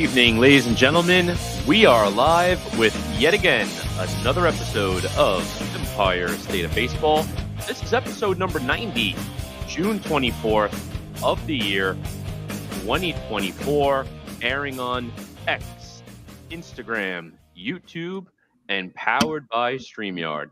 evening, ladies and gentlemen. We are live with, yet again, another episode of Empire State of Baseball. This is episode number 90, June 24th of the year 2024, airing on X, Instagram, YouTube, and powered by StreamYard.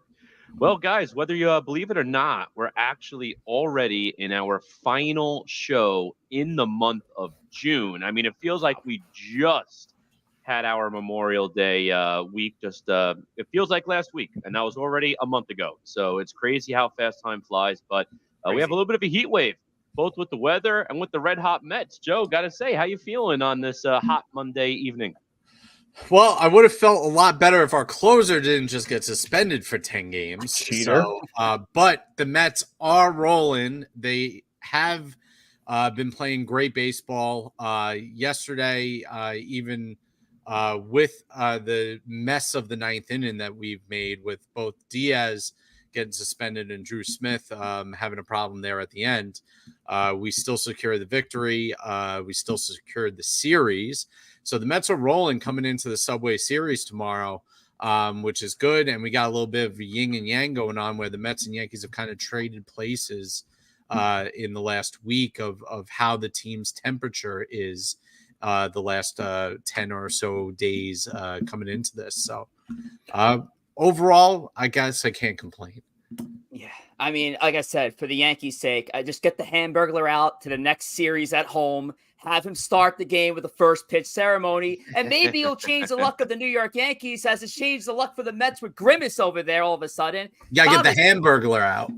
Well, guys, whether you believe it or not, we're actually already in our final show in the month of June. I mean, it feels like we just had our Memorial Day week. It feels like last week, and that was already a month ago. So it's crazy how fast time flies. But we have a little bit of a heat wave, both with the weather and with the red hot Mets. Joe, got to say, how you feeling on this hot Monday evening? Well, I would have felt a lot better if our closer didn't just get suspended for 10 games. Cheater. But the Mets are rolling. They have been playing great baseball. Yesterday, even with the mess of the ninth inning that we've made with both Diaz getting suspended and Drew Smith having a problem there at the end, we still secured the victory. We still secured the series. So the Mets are rolling coming into the Subway Series tomorrow, which is good. And we got a little bit of yin and yang going on where the Mets and Yankees have kind of traded places in the last week of how the team's temperature is the last 10 or so days coming into this. So overall, I guess I can't complain. Yeah, I mean, like I said, for the Yankees' sake, I just get the Hamburglar out to the next series at home, have him start the game with the first pitch ceremony, and maybe he'll change the luck of the New York Yankees as it's changed the luck for the Mets with Grimace over there all of a sudden. You got to get the Hamburglar out.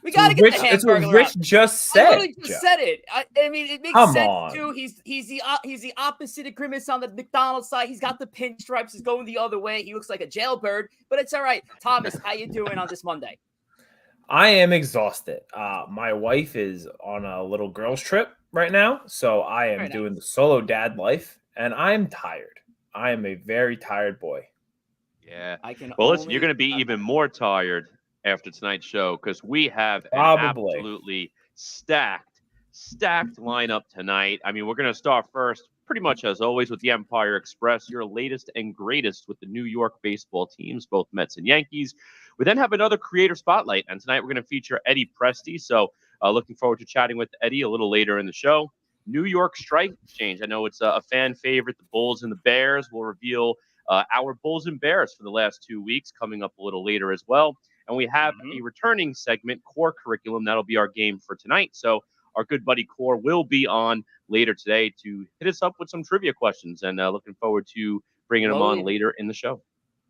We got to get the Hamburglar out. That's what Rich just said. I literally just said it. I mean, it makes sense, too. He's the opposite of Grimace on the McDonald's side. He's got the pinstripes. He's going the other way. He looks like a jailbird, but it's all right. Thomas, how you doing on this Monday? I am exhausted. My wife is on a little girl's trip right now, so I am doing the solo dad life, and I'm tired. I am a very tired boy. Yeah. Listen, you're going to be even more tired after tonight's show because we have an absolutely stacked lineup tonight. I mean, we're going to start first, pretty much as always, with the Empire Express, your latest and greatest with the New York baseball teams, both Mets and Yankees. We then have another creator spotlight, and tonight we're going to feature Eddie Presti. So looking forward to chatting with Eddie a little later in the show. New York Strike Exchange. I know it's a fan favorite, the Bulls and the Bears. We'll reveal our Bulls and Bears for the last 2 weeks coming up a little later as well. And we have a returning segment, Khore Kurriculum. That'll be our game for tonight. So our good buddy Khore will be on later today to hit us up with some trivia questions, and looking forward to bringing him on later in the show.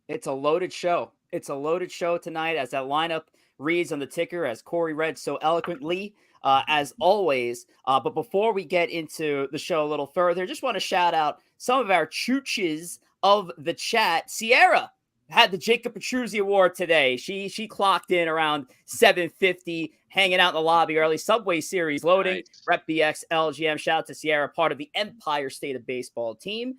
It's a loaded show. It's a loaded show tonight as that lineup reads on the ticker, as Khoury read so eloquently, as always. But before we get into the show a little further, just want to shout out some of our chooches of the chat. Sierra had the Jacob Petruzzi Award today. She clocked in around 7:50, hanging out in the lobby early. Subway Series loading. Nice. Rep BX LGM. Shout out to Sierra, part of the Empire State of Baseball team.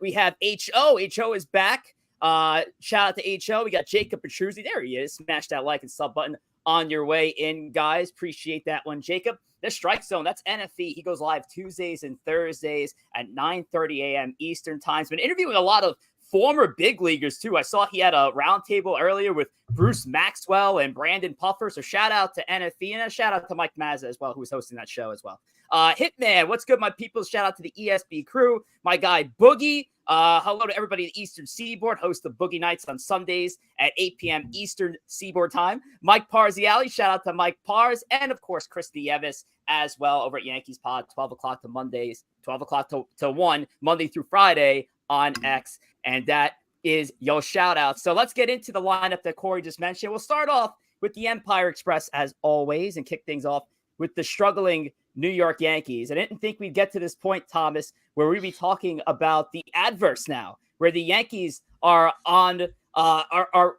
We have HO. HO is back. Shout out to HO. We got Jacob Petruzzi. There he is. Smash that like and sub button on your way in, guys. Appreciate that one, Jacob. The Strike Zone, that's NFE. He goes live Tuesdays and Thursdays at 9:30 a.m. Eastern time. He's been interviewing a lot of former big leaguers, too. I saw he had a roundtable earlier with Bruce Maxwell and Brandon Puffer. So shout out to NFE and a shout out to Mike Mazza as well, who was hosting that show as well. Hitman, what's good, my people? Shout out to the ESB crew. My guy, Boogie. Hello to everybody at the Eastern Seaboard. Host the Boogie Nights on Sundays at 8 p.m. Eastern Seaboard time. Mike Parziali. Shout out to Mike Pars. And, of course, Chris Nieves as well over at Yankees Pod, 12 o'clock to Mondays, 12 o'clock to 1, Monday through Friday on X. And that is your shout out. So let's get into the lineup that Khoury just mentioned. We'll start off with the Empire Express as always and kick things off with the struggling New York Yankees. I didn't think we'd get to this point, Thomas, where we'd be talking about the adverse now, where the Yankees are on are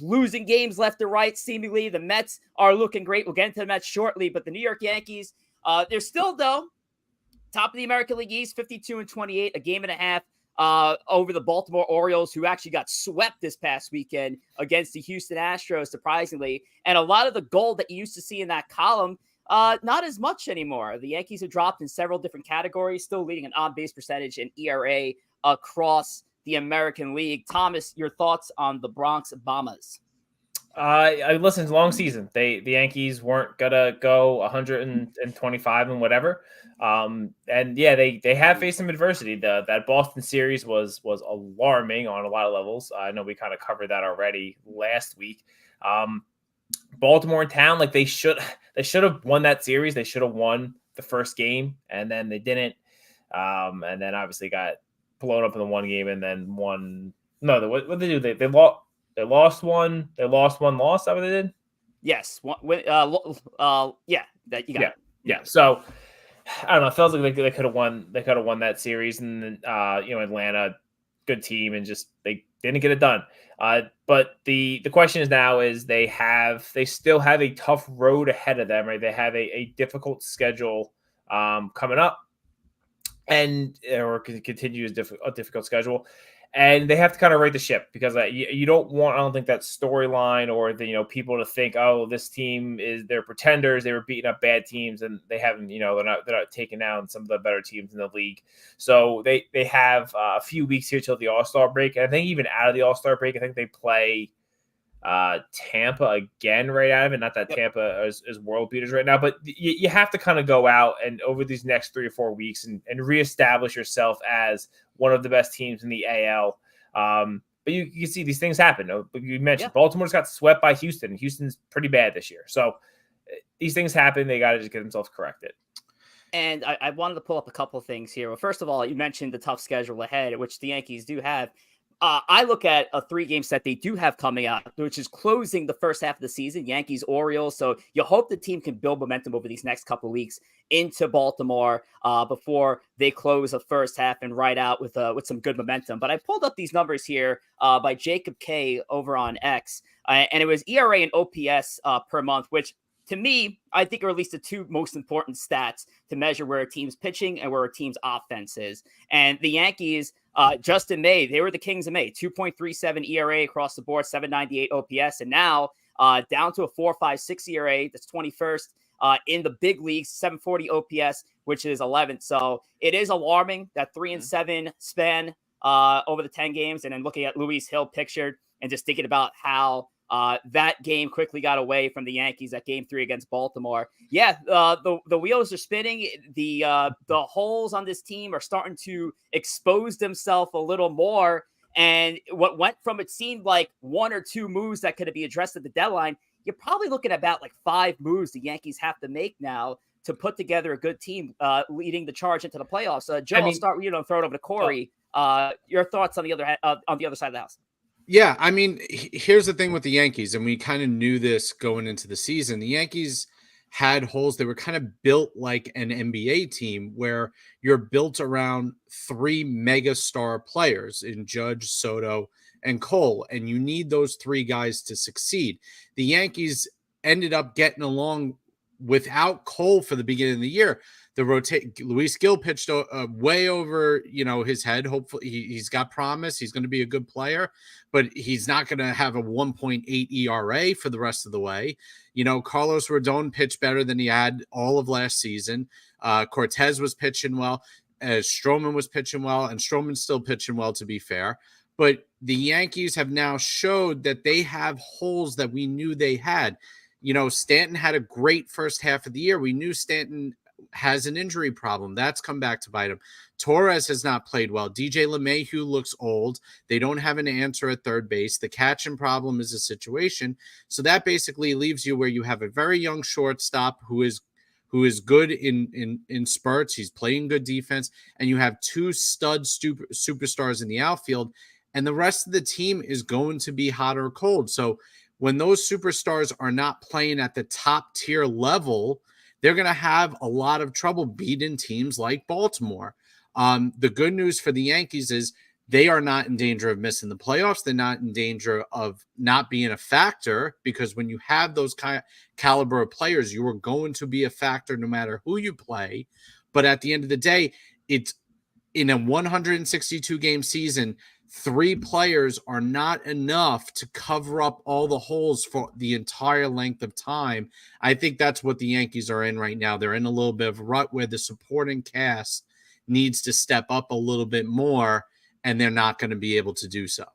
losing games left to right, seemingly. The Mets are looking great. We'll get into the Mets shortly, but the New York Yankees, they're still, though, top of the American League East, 52-28, a game and a half over the Baltimore Orioles, who actually got swept this past weekend against the Houston Astros, surprisingly. And a lot of the gold that you used to see in that column Not as much anymore. The Yankees have dropped in several different categories, still leading an on-base percentage and ERA across the American League. Thomas, your thoughts on the Bronx Bombers? I listened. Long season. The Yankees weren't gonna go 125 and whatever. And yeah, they have faced some adversity. That Boston series was alarming on a lot of levels. I know we kind of covered that already last week. Baltimore in town, like they should have won that series. They should have won the first game, and then they didn't. And then obviously got blown up in the one game, and then won. No, what did they do? They lost. They lost one. They lost one. Lost. That what they did? Yes. Yeah. That you got. Yeah. It. Yeah. So I don't know. It feels like they could have won. They could have won that series, and then Atlanta, good team, and just they didn't get it done. But the question is now is they still have a tough road ahead of them, right? They have a difficult schedule coming up, and or continue a difficult schedule. And they have to kind of right the ship because you don't want, I don't think, that storyline or the people to think, oh, this team they're pretenders. They were beating up bad teams and they haven't, they're not taking down some of the better teams in the league. So they have a few weeks here till the All-Star break. And I think even out of the All-Star break, I think they play Tampa again right out of it. Not that Tampa is world beaters right now, but you have to kind of go out and over these next 3 or 4 weeks and reestablish yourself as one of the best teams in the AL. But you can see these things happen. You mentioned Baltimore's got swept by Houston. Houston's pretty bad this year. So these things happen. They got to just get themselves corrected. And I wanted to pull up a couple of things here. Well, first of all, you mentioned the tough schedule ahead, which the Yankees do have. I look at a 3-game set they do have coming out, which is closing the first half of the season, Yankees, Orioles. So you hope the team can build momentum over these next couple of weeks into Baltimore before they close the first half and ride out with some good momentum. But I pulled up these numbers here by Jacob K over on X, and it was ERA and OPS per month, which to me, I think are at least the two most important stats to measure where a team's pitching and where a team's offense is. And the Yankees, just in May, they were the Kings of May, 2.37 ERA across the board, 798 OPS, and now down to a 4.56 ERA. That's 21st in the big leagues, 740 OPS, which is 11th. So it is alarming, that 3-7 span over the 10 games. And then looking at Luis Hill pictured and just thinking about how that game quickly got away from the Yankees, that game 3 against Baltimore. Yeah, the wheels are spinning. The holes on this team are starting to expose themselves a little more. And what went from, it seemed like 1 or 2 moves that could be addressed at the deadline, you're probably looking at about like 5 moves the Yankees have to make now to put together a good team leading the charge into the playoffs. Joe, I'll start with you and throw it over to Khoury. Your thoughts on the other side of the house. Yeah, I mean, here's the thing with the Yankees, and we kind of knew this going into the season. The Yankees had holes. They were kind of built like an NBA team where you're built around 3 mega star players in Judge, Soto, and Cole, and you need those 3 guys to succeed. The Yankees ended up getting along without Cole for the beginning of the year. Luis Gil pitched way over, his head. Hopefully he's got promise. He's going to be a good player, but he's not going to have a 1.8 ERA for the rest of the way. Carlos Rodon pitched better than he had all of last season. Cortez was pitching well. Stroman was pitching well, and Stroman's still pitching well, to be fair. But the Yankees have now showed that they have holes that we knew they had. Stanton had a great first half of the year. We knew Stanton has an injury problem. That's come back to bite him. Torres has not played well. DJ LeMahieu looks old. They don't have an answer at third base. The catching problem is a situation. So that basically leaves you where you have a very young shortstop who is good in spurts. He's playing good defense. And you have 2 stud superstars in the outfield. And the rest of the team is going to be hot or cold. So when those superstars are not playing at the top tier level, they're going to have a lot of trouble beating teams like Baltimore. The good news for the Yankees is they are not in danger of missing the playoffs. They're not in danger of not being a factor, because when you have those caliber of players, you are going to be a factor no matter who you play. But at the end of the day, it's in a 162-game season, 3 players are not enough to cover up all the holes for the entire length of time. I think that's what the Yankees are in right now. They're in a little bit of a rut where the supporting cast needs to step up a little bit more, and they're not going to be able to do so.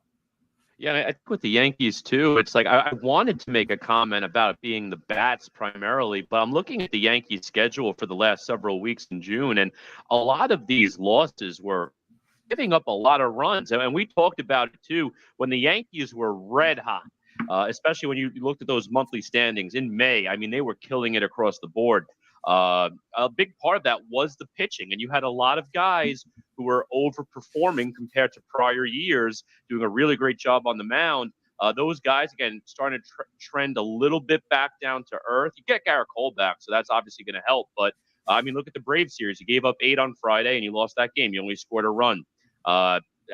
Yeah, I think with the Yankees too, it's like I wanted to make a comment about it being the bats primarily, but I'm looking at the Yankees schedule for the last several weeks in June, and a lot of these losses were giving up a lot of runs. And we talked about it too when the Yankees were red hot, especially when you looked at those monthly standings in May. I mean, they were killing it across the board. A big part of that was the pitching, and you had a lot of guys who were overperforming compared to prior years, doing a really great job on the mound. Those guys, again, starting to trend a little bit back down to earth. You get Garrett Cole back, so that's obviously going to help. But, I mean, look at the Braves series. You gave up 8 on Friday, and you lost that game. You only scored a run.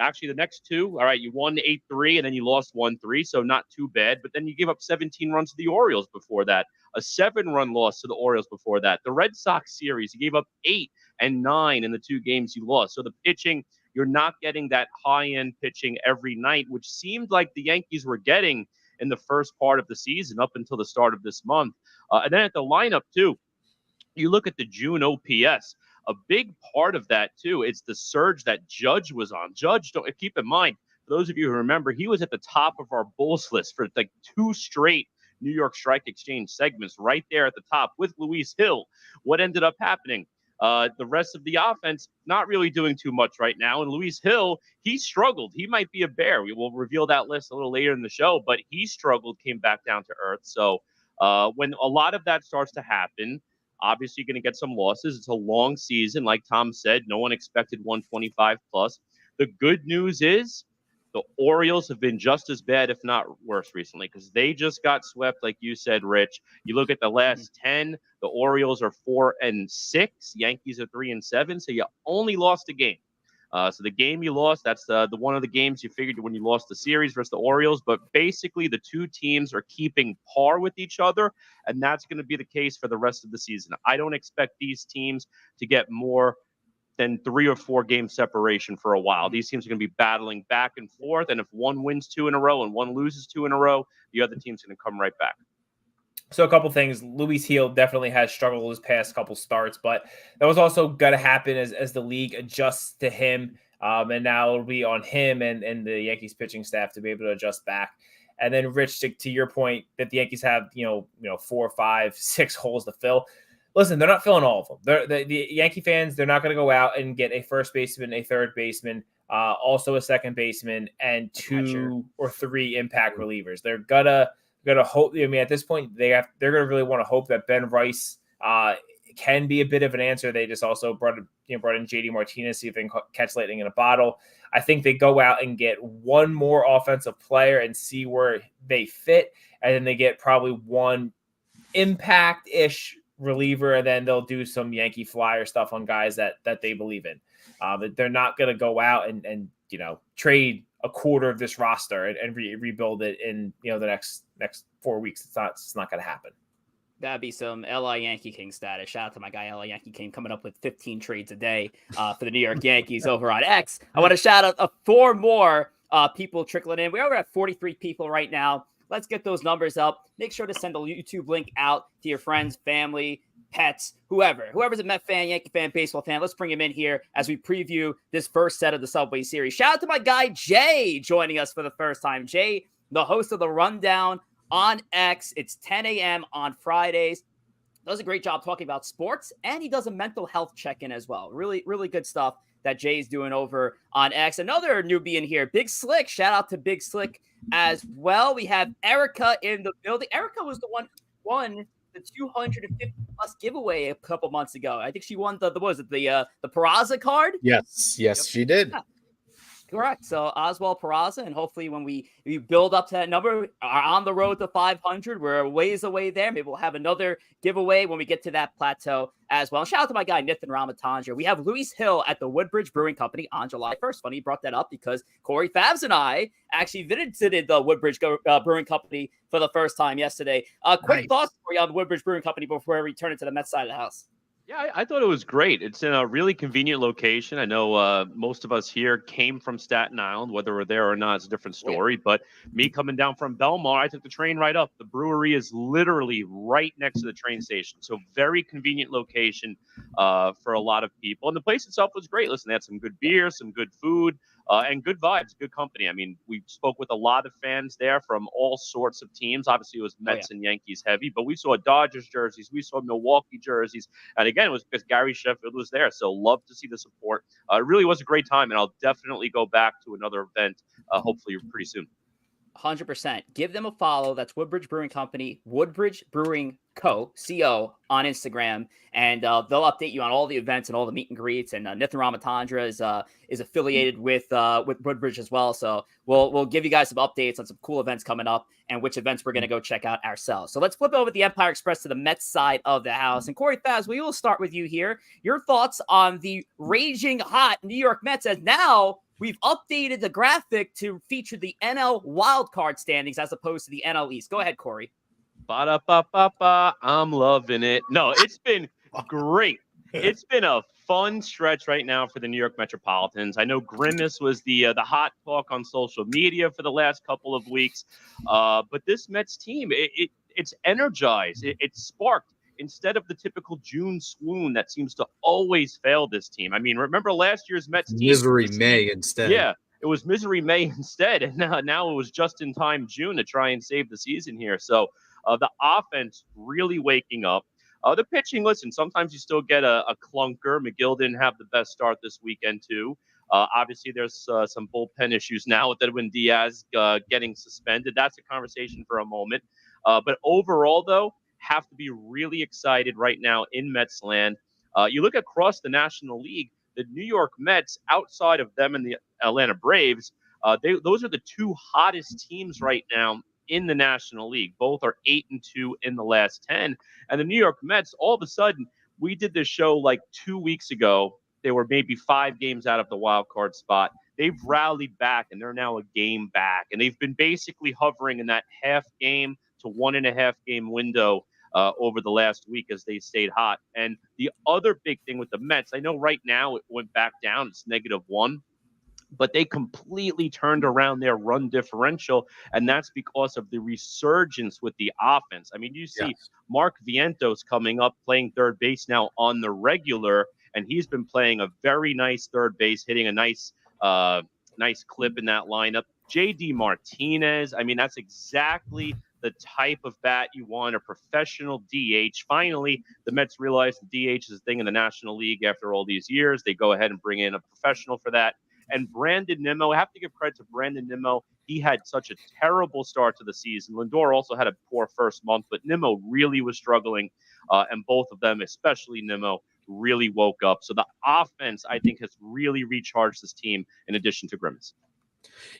Actually, the next 2, all right, you won 8-3, and then you lost 1-3, so not too bad. But then you gave up 17 runs to the Orioles before that, a 7-run loss to the Orioles before that. The Red Sox series, you gave up 8 and 9 in the 2 games you lost. So the pitching, you're not getting that high-end pitching every night, which seemed like the Yankees were getting in the first part of the season up until the start of this month. And then at the lineup, too, you look at the June OPS. A big part of that, too, is the surge that Judge was on. Judge, keep in mind, for those of you who remember, he was at the top of our Bulls list for like 2 straight New York Strike Exchange segments, right there at the top with Luis Hill. What ended up happening? The rest of the offense not really doing too much right now. And Luis Hill, he struggled. He might be a bear. We will reveal that list a little later in the show, but he struggled, came back down to earth. So when a lot of that starts to happen, obviously, you're going to get some losses. It's a long season. Like Tom said, no one expected 125 plus. The good news is the Orioles have been just as bad, if not worse, recently because they just got swept, like you said, Rich. You look at the last 10, the Orioles are 4-6, Yankees are 3-7, so you only lost a game. So the game you lost, that's the one of the games you figured when you lost the series versus the Orioles. But basically, the 2 teams are keeping par with each other, and that's going to be the case for the rest of the season. I don't expect these teams to get more than 3 or 4 game separation for a while. These teams are going to be battling back and forth, and if one wins 2 in a row and one loses 2 in a row, the other team's going to come right back. So a couple things. Luis Hill definitely has struggled his past couple starts, but that was also going to happen as the league adjusts to him. And now it'll be on him and the Yankees pitching staff to be able to adjust back. And then, Rich, to your point that the Yankees have, 4, 5, 6 holes to fill. Listen, they're not filling all of them. The Yankee fans, they're not going to go out and get a first baseman, a third baseman, also a second baseman, and 2 or 3 impact relievers. They're gonna hope. I mean, at this point, they're gonna really want to hope that Ben Rice can be a bit of an answer. They just also brought in JD Martinez, see if they can catch lightning in a bottle. I think they go out and get one more offensive player and see where they fit, and then they get probably one impact-ish reliever, and then they'll do some Yankee flyer stuff on guys that they believe in. But they're not gonna go out and trade a quarter of this roster and rebuild it in the next 4 weeks. It's not going to happen. That'd be some LA Yankee King status. Shout out to my guy LA Yankee King coming up with 15 trades a day for the New York Yankees over on X. I want to shout out 4 more people trickling in. We're over at 43 people right now. Let's get those numbers up. Make sure to send a YouTube link out to your friends, family, pets, whoever's a Met fan, Yankee fan, baseball fan. Let's bring him in here as we preview this first set of the Subway Series. Shout out to my guy Jay joining us for the first time. Jay, the host of the Rundown on X. It's 10 a.m. on Fridays. Does a great job talking about sports, and he does a mental health check-in as well. Really, really good stuff that Jay's doing over on X. Another newbie in here, Big Slick. Shout out to Big Slick as well. We have Erica in the building. Erica was the one who won the 250 plus giveaway a couple months ago. I think she won the Peraza card. Yes, yep. She did. Yeah. Correct. So Oswald Peraza, and hopefully when we build up to that number, are on the road to 500. We're a ways away there. Maybe we'll have another giveaway when we get to that plateau as well. Shout out to my guy Nathan Ramatandra. We have Luis Hill at the Woodbridge Brewing Company on July 1st. Funny you brought that up because Khoury, Favs, and I actually visited the Woodbridge Brewing Company for the first time yesterday. Quick thoughts for you on the Woodbridge Brewing Company before we turn into the Mets side of the house. Yeah, I thought it was great. It's in a really convenient location. I know most of us here came from Staten Island. Whether we're there or not is a different Yeah. story. But me coming down from Belmar, I took the train right up. The brewery is literally right next to the train station. So very convenient location for a lot of people. And the place itself was great. Listen, they had some good beer, some good food, and good vibes, good company. I mean, we spoke with a lot of fans there from all sorts of teams. Obviously, it was Mets and Yankees heavy, but we saw Dodgers jerseys. We saw Milwaukee jerseys. And again, it was because Gary Sheffield was there. So love to see the support. It really was a great time, and I'll definitely go back to another event, hopefully pretty soon. 100%. Give them a follow. That's Woodbridge Brewing Company, Woodbridge Brewing Co. on Instagram, and they'll update you on all the events and all the meet and greets. And Nithin Ramatandra is affiliated with Woodbridge as well. So we'll give you guys some updates on some cool events coming up and which events we're going to go check out ourselves. So let's flip over the Empire Express to the Mets side of the house. And Khoury, Favs, we will start with you here. Your thoughts on the raging hot New York Mets, as now we've updated the graphic to feature the NL wildcard standings as opposed to the NL East. Go ahead, Khoury. Ba-da-ba-ba-ba. I'm loving it. No, it's been great. It's been a fun stretch right now for the New York Metropolitans. I know Grimace was the hot talk on social media for the last couple of weeks, but this Mets team, it's energized. It's sparked. Instead of the typical June swoon that seems to always fail this team. I mean, remember last year's Mets team? Misery May instead. Yeah, it was Misery May instead. And now it was just in time June to try and save the season here. So the offense really waking up. The pitching, listen, sometimes you still get a clunker. McGill didn't have the best start this weekend, too. Obviously, there's some bullpen issues now with Edwin Diaz getting suspended. That's a conversation for a moment. But overall, though, have to be really excited right now in Mets land. You look across the National League, the New York Mets, outside of them and the Atlanta Braves, those are the two hottest teams right now in the National League. Both are 8-2 in the last 10. And the New York Mets, all of a sudden, we did this show like 2 weeks ago. They were maybe 5 games out of the wild card spot. They've rallied back, and they're now a game back. And they've been basically hovering in that half game to 1.5 game window over the last week as they stayed hot. And the other big thing with the Mets, I know right now it went back down. It's -1. But they completely turned around their run differential, and that's because of the resurgence with the offense. I mean, you see Mark Vientos coming up, playing third base now on the regular, and he's been playing a very nice third base, hitting a nice clip in that lineup. J.D. Martinez, I mean, that's exactly the type of bat you want, a professional DH. Finally, the Mets realized the DH is a thing in the National League after all these years. They go ahead and bring in a professional for that. And Brandon Nimmo, I have to give credit to Brandon Nimmo. He had such a terrible start to the season. Lindor also had a poor first month, but Nimmo really was struggling. And both of them, especially Nimmo, really woke up. So the offense, I think, has really recharged this team in addition to Grimace.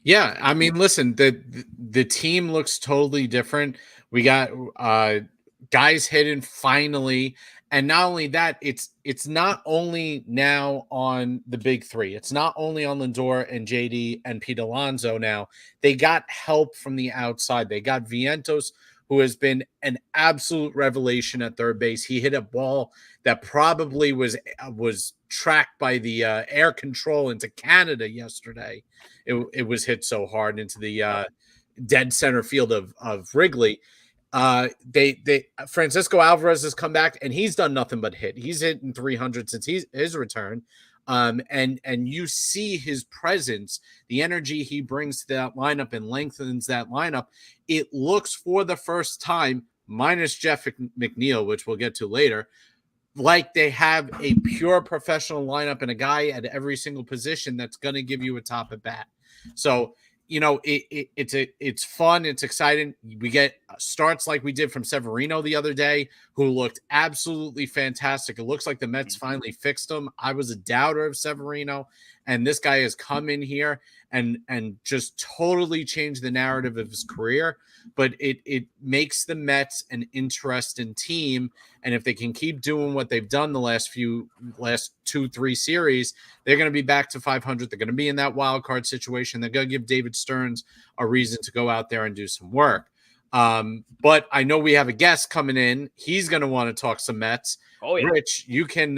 Yeah, I mean, listen, the team looks totally different. We got guys hitting finally. And not only that, it's not only now on the big three. It's not only on Lindor and JD and Pete Alonso now. They got help from the outside. They got Vientos, who has been an absolute revelation at third base. He hit a ball that probably was tracked by the air control into Canada yesterday. It was hit so hard into the dead center field of Wrigley. Francisco Alvarez has come back and he's done nothing but hit. He's hitting 300 since his return. And you see his presence, the energy he brings to that lineup and lengthens that lineup. It looks for the first time, minus Jeff McNeil, which we'll get to later, like they have a pure professional lineup and a guy at every single position that's going to give you a top at bat. So, you know, it's fun. It's exciting. We get starts like we did from Severino the other day, who looked absolutely fantastic. It looks like the Mets finally fixed him. I was a doubter of Severino, and this guy has come in here and just totally changed the narrative of his career. But it makes the Mets an interesting team. And if they can keep doing what they've done the last 2-3 series, they're going to be back to 500. They're going to be in that wild card situation. They're going to give David Stearns a reason to go out there and do some work. But I know we have a guest coming in. He's going to want to talk some Mets. Oh, yeah. Rich, you can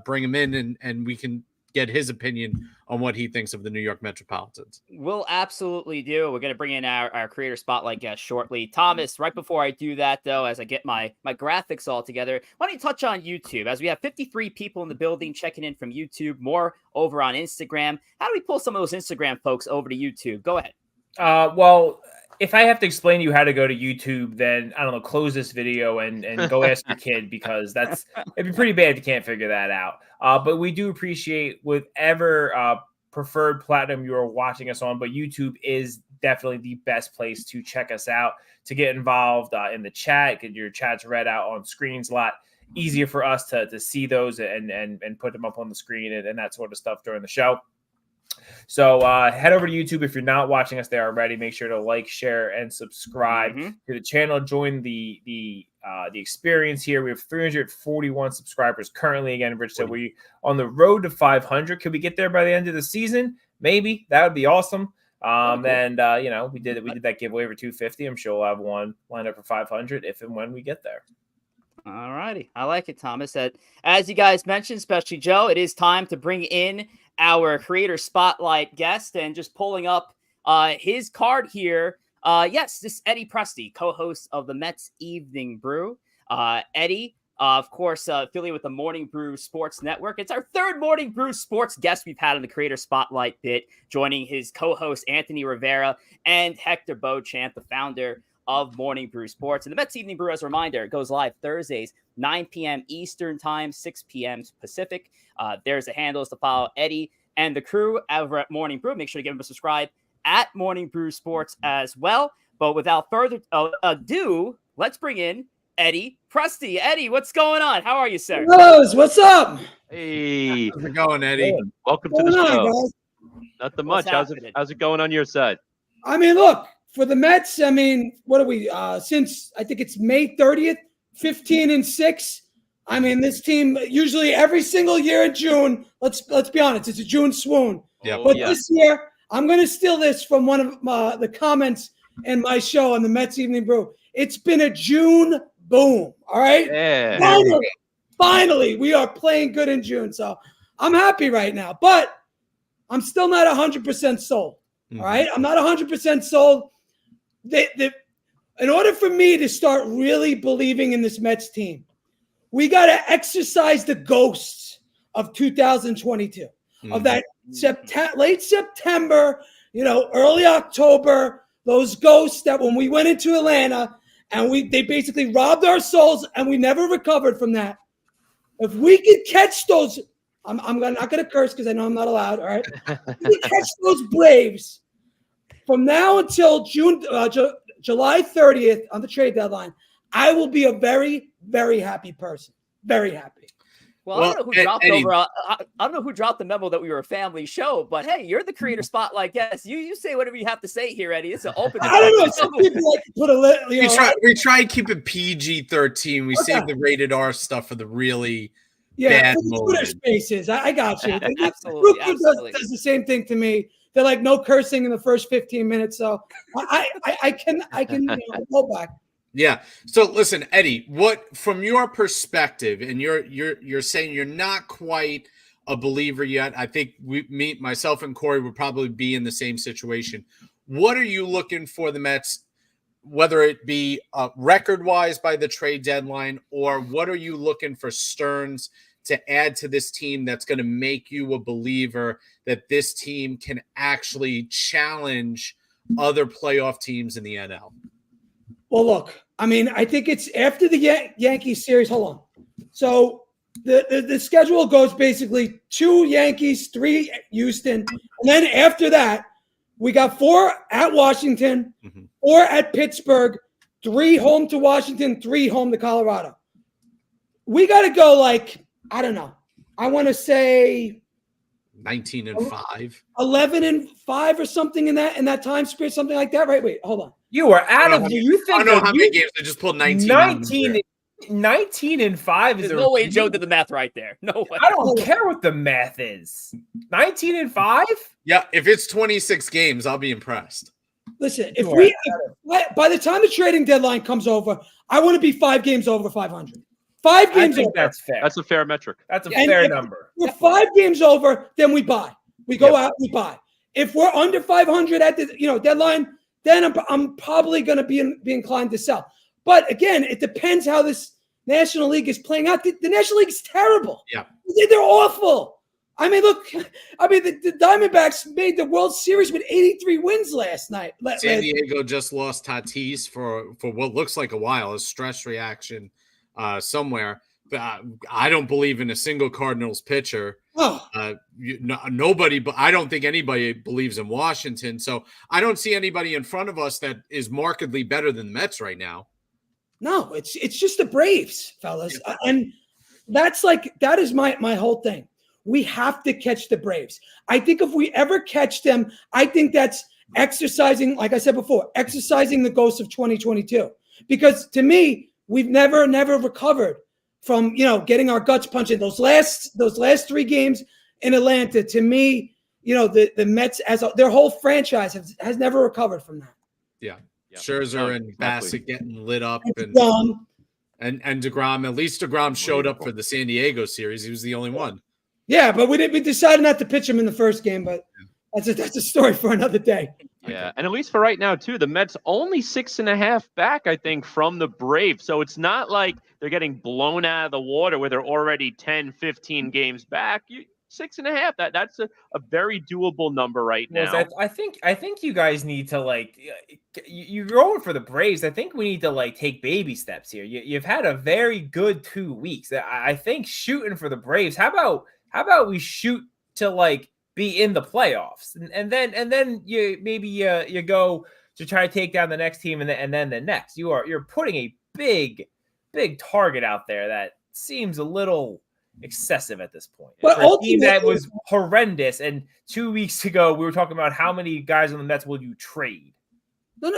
bring him in and we can get his opinion on what he thinks of the New York Metropolitans. We'll absolutely do. We're going to bring in our creator spotlight guest shortly. Thomas, right before I do that, though, as I get my graphics all together, why don't you touch on YouTube? As we have 53 people in the building checking in from YouTube, more over on Instagram. How do we pull some of those Instagram folks over to YouTube? Go ahead. Well, if I have to explain to you how to go to YouTube, then I don't know, close this video and go ask your kid, because it'd be pretty bad if you can't figure that out. But we do appreciate whatever preferred platform you are watching us on, but YouTube is definitely the best place to check us out, to get involved in the chat, get your chats read out on screens. A lot easier for us to see those and put them up on the screen and that sort of stuff during the show. So head over to YouTube if you're not watching us there already. Make sure to like, share, and subscribe to the channel. Join the experience here. We have 341 subscribers currently. Again, Rich said we on the road to 500. Could we get there by the end of the season? Maybe. That would be awesome. Cool. And we did that giveaway for 250. I'm sure we'll have one lined up for 500 if and when we get there. All righty. I like it, Thomas. As you guys mentioned, especially Joe, it is time to bring in our creator spotlight guest, and just pulling up his card here. Yes, this is Eddie Presti, co-host of the Mets Evening Brew. Eddie, of course, affiliated with the Morning Brew Sports Network. It's our third Morning Brew Sports guest we've had on the creator spotlight bit, joining his co-host Anthony Rivera and Hector Beauchamp, the founder of Morning Brew Sports. And the Mets Evening Brew, as a reminder, it goes live Thursdays, 9 p.m. Eastern Time, 6 p.m. Pacific. There's the handles to follow Eddie and the crew over at Morning Brew. Make sure to give them a subscribe at Morning Brew Sports as well. But without further ado, let's bring in Eddie Presti. Eddie, what's going on? How are you, sir? Rose, what's up? Hey, how's it going, Eddie? Welcome to the show. Guys? Nothing much. How's it going on your side? I mean, look, for the Mets, I mean, what are we, since I think it's May 30th, 15-6. I mean, this team usually every single year in June, let's be honest, it's a June swoon. Yeah. But this year, I'm going to steal this from one of the comments in my show on the Mets Evening Brew. It's been a June boom. All right. Yeah. Finally, we are playing good in June. So I'm happy right now, but I'm still not 100% sold. All right. I'm not 100% sold. In order for me to start really believing in this Mets team, we got to exercise the ghosts of 2022, of that late September, early October, those ghosts that when we went into Atlanta and they basically robbed our souls and we never recovered from that. If we could catch those, I'm not going to curse because I know I'm not allowed. All right. If we catch those Braves from now until July 30th on the trade deadline, I will be a very, very happy person. Very happy. Well, I don't know who dropped the memo that we were a family show, but hey, you're the creator spotlight guest. You say whatever you have to say here, Eddie. It's an open. I don't know. Some people like to put a we try and keep it PG-13. We save the rated R stuff for the really bad Twitter spaces. I got you. Absolutely. Does the same thing to me. They're like no cursing in the first 15 minutes, so I can go back. Yeah. So listen, Eddie, what from your perspective, and you're saying you're not quite a believer yet. I think myself and Khoury would probably be in the same situation. What are you looking for the Mets, whether it be record-wise by the trade deadline, or what are you looking for Stearns to add to this team that's going to make you a believer that this team can actually challenge other playoff teams in the NL? Well, look, I mean, I think it's after the Yankees series. Hold on. So the schedule goes basically 2 Yankees, 3 Houston. And then after that, we got 4 at Washington, 4 at Pittsburgh, 3 home to Washington, 3 home to Colorado. We got to go I don't know. I want to say 19-5, 11-5 or something in that time span, something like that. Right? Wait, hold on. You are out of you. You think I don't know how many games they just pulled 19 19-5 is There's no way Joe did the math right there. No way. I don't care what the math is. 19-5? Yeah, if it's 26 games, I'll be impressed. Listen, by the time the trading deadline comes over, I want to be 5 games over 500. 5 games over. That's fair. That's a fair metric. That's a fair number. If we're 5 games over, then we buy. We go out, we buy. If we're under 500 at the deadline, then I'm probably going to be inclined to sell. But again, it depends how this National League is playing out. The National League is terrible. Yeah, they're awful. I mean, look. I mean, the Diamondbacks made the World Series with 83 wins last night. San Diego just lost Tatis for what looks like a while, a stress reaction somewhere. I don't believe in a single Cardinals pitcher. Nobody, but I don't think anybody believes in Washington. So I don't see anybody in front of us that is markedly better than the Mets right now. No, it's just the Braves, fellas, and that is my whole thing. We have to catch the Braves. I think if we ever catch them, I think that's exercising, like I said before, exercising the ghost of 2022. Because to me, we've never recovered from getting our guts punched in. Those last 3 games in Atlanta, to me, the Mets their whole franchise has never recovered from that. Yeah. Scherzer and Bassett getting lit up, and DeGrom. At least DeGrom showed up for the San Diego series. He was the only one. Yeah, but we decided not to pitch him in the first game, but that's a story for another day. Yeah, and at least for right now, too, the Mets only 6.5 back, I think, from the Braves. So it's not like they're getting blown out of the water where they're already 10, 15 games back. 6.5. That's a very doable number right now. I think you guys need to you're going for the Braves. I think we need to take baby steps here. You've had a very good 2 weeks. I think shooting for the Braves. How about we shoot to be in the playoffs, and then you go to try to take down the next team, and then the next. You're putting a big target out there that seems a little excessive at this point. But for a team that was horrendous, and 2 weeks ago we were talking about how many guys on the Mets will you trade. No,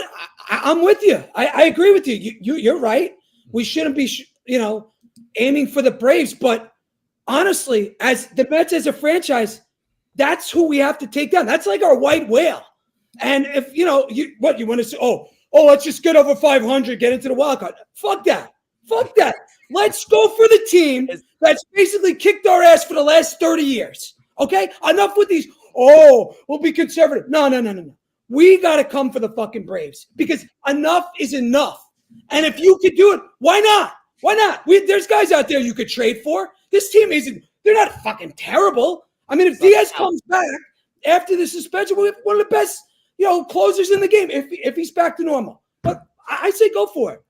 I'm with you. I agree with you. You're right. We shouldn't be aiming for the Braves, but honestly, as the Mets as a franchise, that's who we have to take down. That's like our white whale. And if you want to say, let's just get over 500, get into the wild card. Fuck that. Let's go for the team that's basically kicked our ass for the last 30 years. Okay? Enough with these, we'll be conservative. No. We got to come for the fucking Braves because enough is enough. And if you could do it, why not? There's guys out there you could trade for. This team they're not fucking terrible. I mean, if Diaz comes back after the suspension, we have one of the best, closers in the game if he's back to normal. But I say go for it.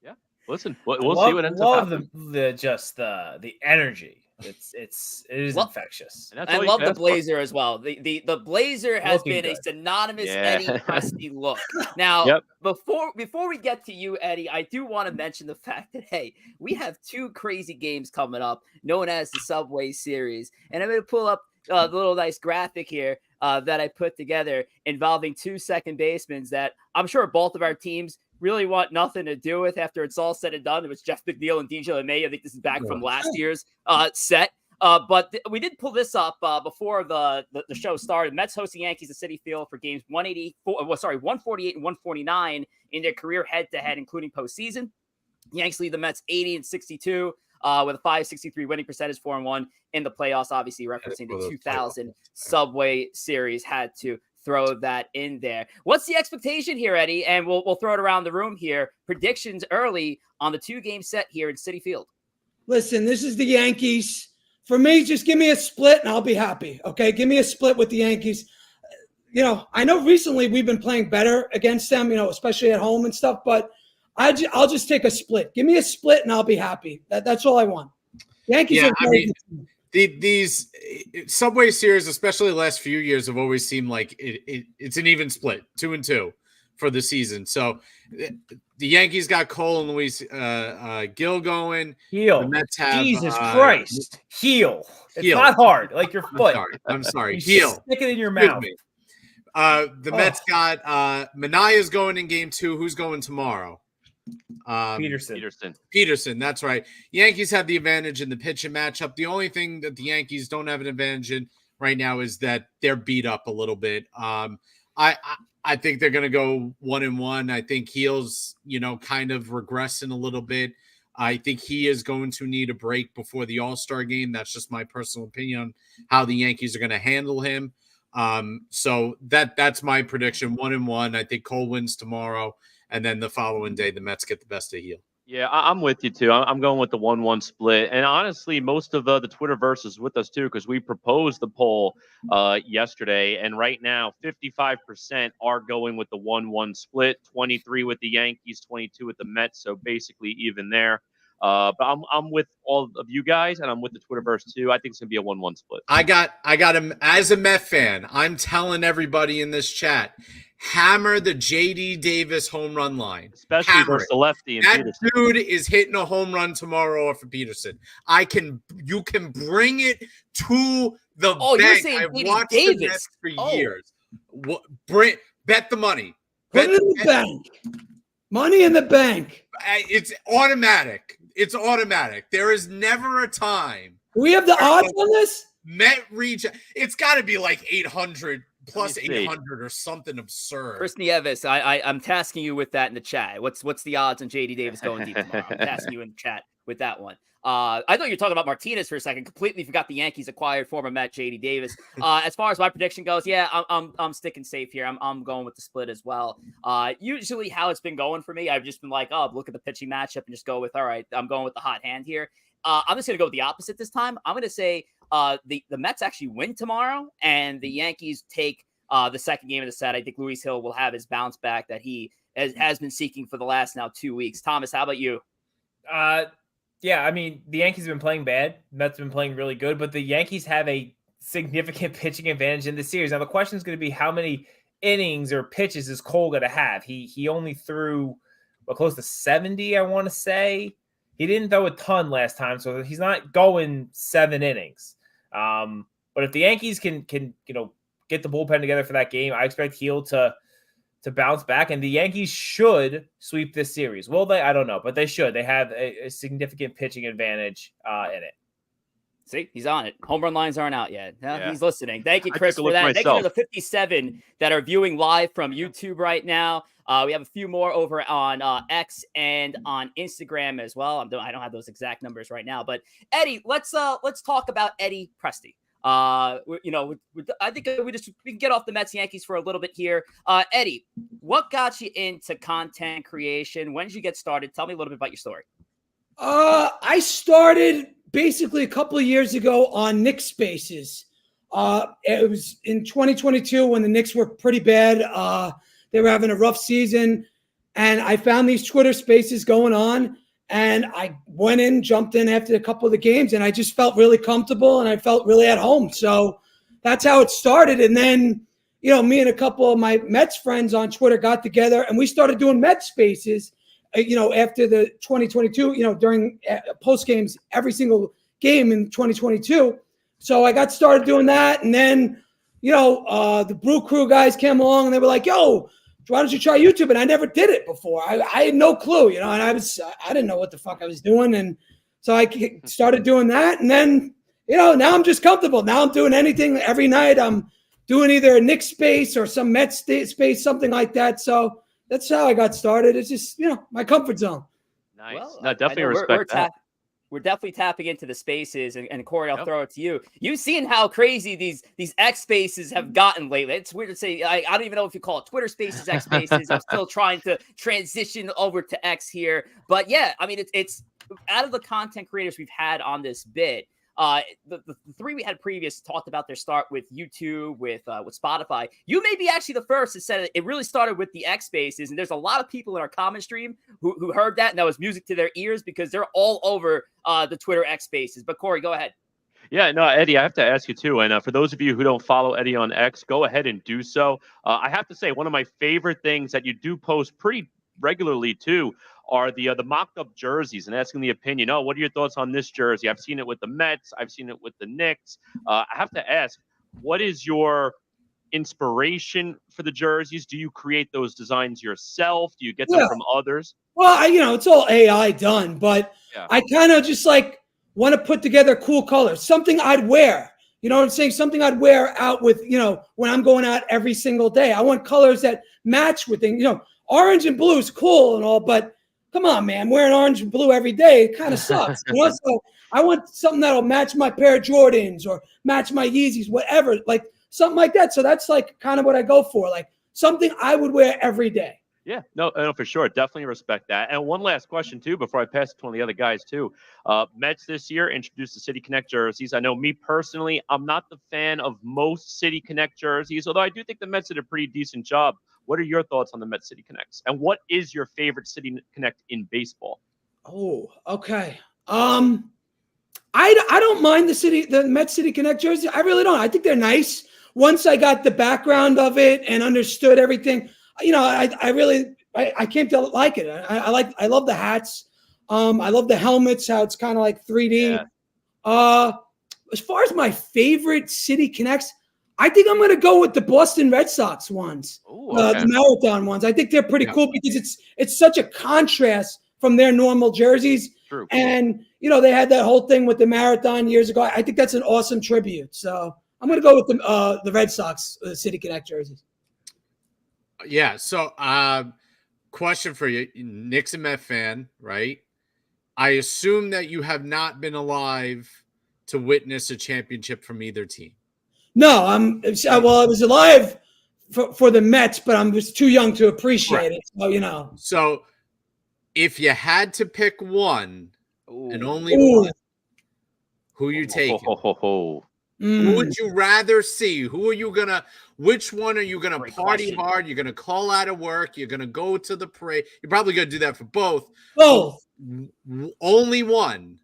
Yeah. Listen, we'll see what ends up happening. The energy. It is infectious. And I love the blazer as well. The blazer has been a synonymous Eddie Presti look. Now, before we get to you, Eddie, I do want to mention the fact that, hey, we have 2 crazy games coming up known as the Subway Series. And I'm going to pull up the little nice graphic here that I put together involving 2 second basemen that I'm sure both of our teams really want nothing to do with after it's all said and done. It was Jeff McNeil and DJ LeMay. I think this is back from last year's set. But we did pull this up before the show started. Mets hosting Yankees at Citi Field for games 148 and 149 in their career head-to-head, including postseason. Yankees lead the Mets 80-62 with a .563 winning percentage, 4-1 in the playoffs. Obviously, referencing the 2000 Subway Series, had to throw that in there. What's the expectation here, Eddie? And we'll throw it around the room here. Predictions early on the 2-game set here in Citi Field. Listen, this is the Yankees. For me, just give me a split and I'll be happy. Okay, give me a split with the Yankees. I know recently we've been playing better against them, especially at home and stuff, but I'll just take a split. Give me a split and I'll be happy. That's all I want. Yankees are great. These Subway Series, especially the last few years, have always seemed like it's an even split, 2-2 for the season. So the Yankees got Cole and Luis Gil going. Heel. The Mets have Jesus Christ. Heel. It's heel. Not hard, like your foot. I'm sorry. Heel. Stick it in your mouth. The Mets got Manaya's going in game 2. Who's going tomorrow? Peterson, that's right. Yankees have the advantage in the pitching matchup. The only thing that the Yankees don't have an advantage in right now is that they're beat up a little bit. I I think they're going to go 1-1. I think Heel's, kind of regressing a little bit. I think he is going to need a break before the All-Star game. That's just my personal opinion on how the Yankees are going to handle him. So that's my prediction, 1-1. I think Cole wins tomorrow, and then the following day the Mets get the best of Heel. Yeah, I'm with you too. I'm going with the 1-1 split. And honestly, most of the Twitterverse is with us too, because we proposed the poll yesterday. And right now, 55% are going with the 1-1 split, 23 with the Yankees, 22 with the Mets. So basically even there. But I'm with all of you guys, and I'm with the Twitterverse too. I think it's gonna be a 1-1 split. I got him as a Met fan. I'm telling everybody in this chat, hammer the JD Davis home run line, especially versus the lefty. And that Peterson. Dude is hitting a home run tomorrow for Peterson. You can bring it to the bank. I've watched the Mets for years. Bet the money. Put it in the bank. Money in the bank. It's automatic. It's automatic. There is never a time. Do we have the odds on this? Met reach. It's got to be like 800 plus 800 or something absurd. Chris Nieves, I'm tasking you with that in the chat. What's the odds on JD Davis going deep tomorrow? I'm tasking you in the chat with that one. I thought you were talking about Martinez for a second. Completely forgot the Yankees acquired former Met JD Davis. As far as my prediction goes, yeah, I'm sticking safe here. I'm going with the split as well. Usually how it's been going for me, I've just been like, oh, look at the pitching matchup and just go with, all right, I'm going with the hot hand here. I'm just going to go with the opposite this time. I'm going to say the Mets actually win tomorrow and the Yankees take the second game of the set. I think Luis Hill will have his bounce back that he has been seeking for the last now 2 weeks. Thomas, how about you? Yeah, I mean, the Yankees have been playing bad. Mets have been playing really good, but the Yankees have a significant pitching advantage in the series. Now, the question is going to be how many innings or pitches is Cole going to have? He only threw close to 70, I want to say. He didn't throw a ton last time, so he's not going 7 innings. But if the Yankees can get the bullpen together for that game, I expect Heel to bounce back, and the Yankees should sweep this series. Will they? I don't know, but they should. They have a significant pitching advantage in it. See, he's on it. Home run lines aren't out yet. Yeah. He's listening. Thank you, Chris, for that. Thank you to the 57 that are viewing live from YouTube right now. We have a few more over on X and on Instagram as well. I don't have those exact numbers right now, but Eddie, let's talk about Eddie Presti. I think we can get off the Mets Yankees for a little bit here. Eddie, what got you into content creation? When did you get started? Tell me a little bit about your story. I started basically a couple of years ago on Knicks Spaces. It was in 2022 when the Knicks were pretty bad. They were having a rough season, and I found these Twitter Spaces going on. And I went in, jumped in after a couple of the games, and I just felt really comfortable and I felt really at home. So that's how it started. And then, me and a couple of my Mets friends on Twitter got together and we started doing Mets Spaces, after the 2022, during post games, every single game in 2022. So I got started doing that. And then, the Brew Crew guys came along and they were like, yo, why don't you try YouTube? And I never did it before. I had no clue, and I didn't know what the fuck I was doing. And so I started doing that. And then, now I'm just comfortable. Now I'm doing anything every night. I'm doing either a Knicks space or some Mets space, something like that. So that's how I got started. It's just, my comfort zone. Nice. Well, no, definitely respect that. We're definitely tapping into the spaces, and Khoury, I'll throw it to you. You've seen how crazy these X spaces have gotten lately. It's weird to say. I don't even know if you call it Twitter Spaces, X spaces. I'm still trying to transition over to X here, but yeah, I mean, it's out of the content creators we've had on this bit. The three we had previous talked about their start with YouTube, with Spotify. You may be actually the first that said it really started with the X Spaces, and there's a lot of people in our comment stream who heard that, and that was music to their ears because they're all over the Twitter X Spaces. But Khoury, go ahead. Yeah, no, Eddie, I have to ask you too. And for those of you who don't follow Eddie on X, go ahead and do so. I have to say, one of my favorite things that you do post pretty regularly too are the mocked up jerseys and asking the opinion. Oh, what are your thoughts on this jersey? I've seen it with the Mets. I've seen it with the Knicks. I have to ask, what is your inspiration for the jerseys? Do you create those designs yourself? Do you get them from others? Well, it's all AI done, but I kind of just want to put together cool colors, something I'd wear. You know what I'm saying? Something I'd wear out with, when I'm going out every single day. I want colors that match with things. Orange and blue is cool and all, but come on, man, wearing orange and blue every day, it kind of sucks. So I want something that'll match my pair of Jordans or match my Yeezys, whatever, like something like that. So that's like kind of what I go for, like something I would wear every day. Yeah, no, for sure. Definitely respect that. And one last question, too, before I pass it to one of the other guys, too. Mets this year introduced the City Connect jerseys. I know me personally, I'm not the fan of most City Connect jerseys, although I do think the Mets did a pretty decent job. What are your thoughts on the Mets City Connects? And what is your favorite City Connect in baseball? Oh, okay. I don't mind the Mets City Connect jersey. I really don't. I think they're nice. Once I got the background of it and understood everything, I came to like it. I love the hats. I love the helmets, how it's kind of like 3D. Yeah. As far as my favorite City Connects, I think I'm going to go with the Boston Red Sox ones, the Marathon ones. I think they're pretty cool because it's such a contrast from their normal jerseys. True. And, they had that whole thing with the Marathon years ago. I think that's an awesome tribute. So I'm going to go with the Red Sox City Connect jerseys. Yeah. So, question for you, Knicks and Met fan, right? I assume that you have not been alive to witness a championship from either team. No, I was alive for the Mets, but I was too young to appreciate it. So, So, if you had to pick one and only one, who are you taking? Who would you rather see? Which one are you gonna party hard? You're gonna call out of work. You're gonna go to the parade. You're probably gonna do that for both. Both. Only one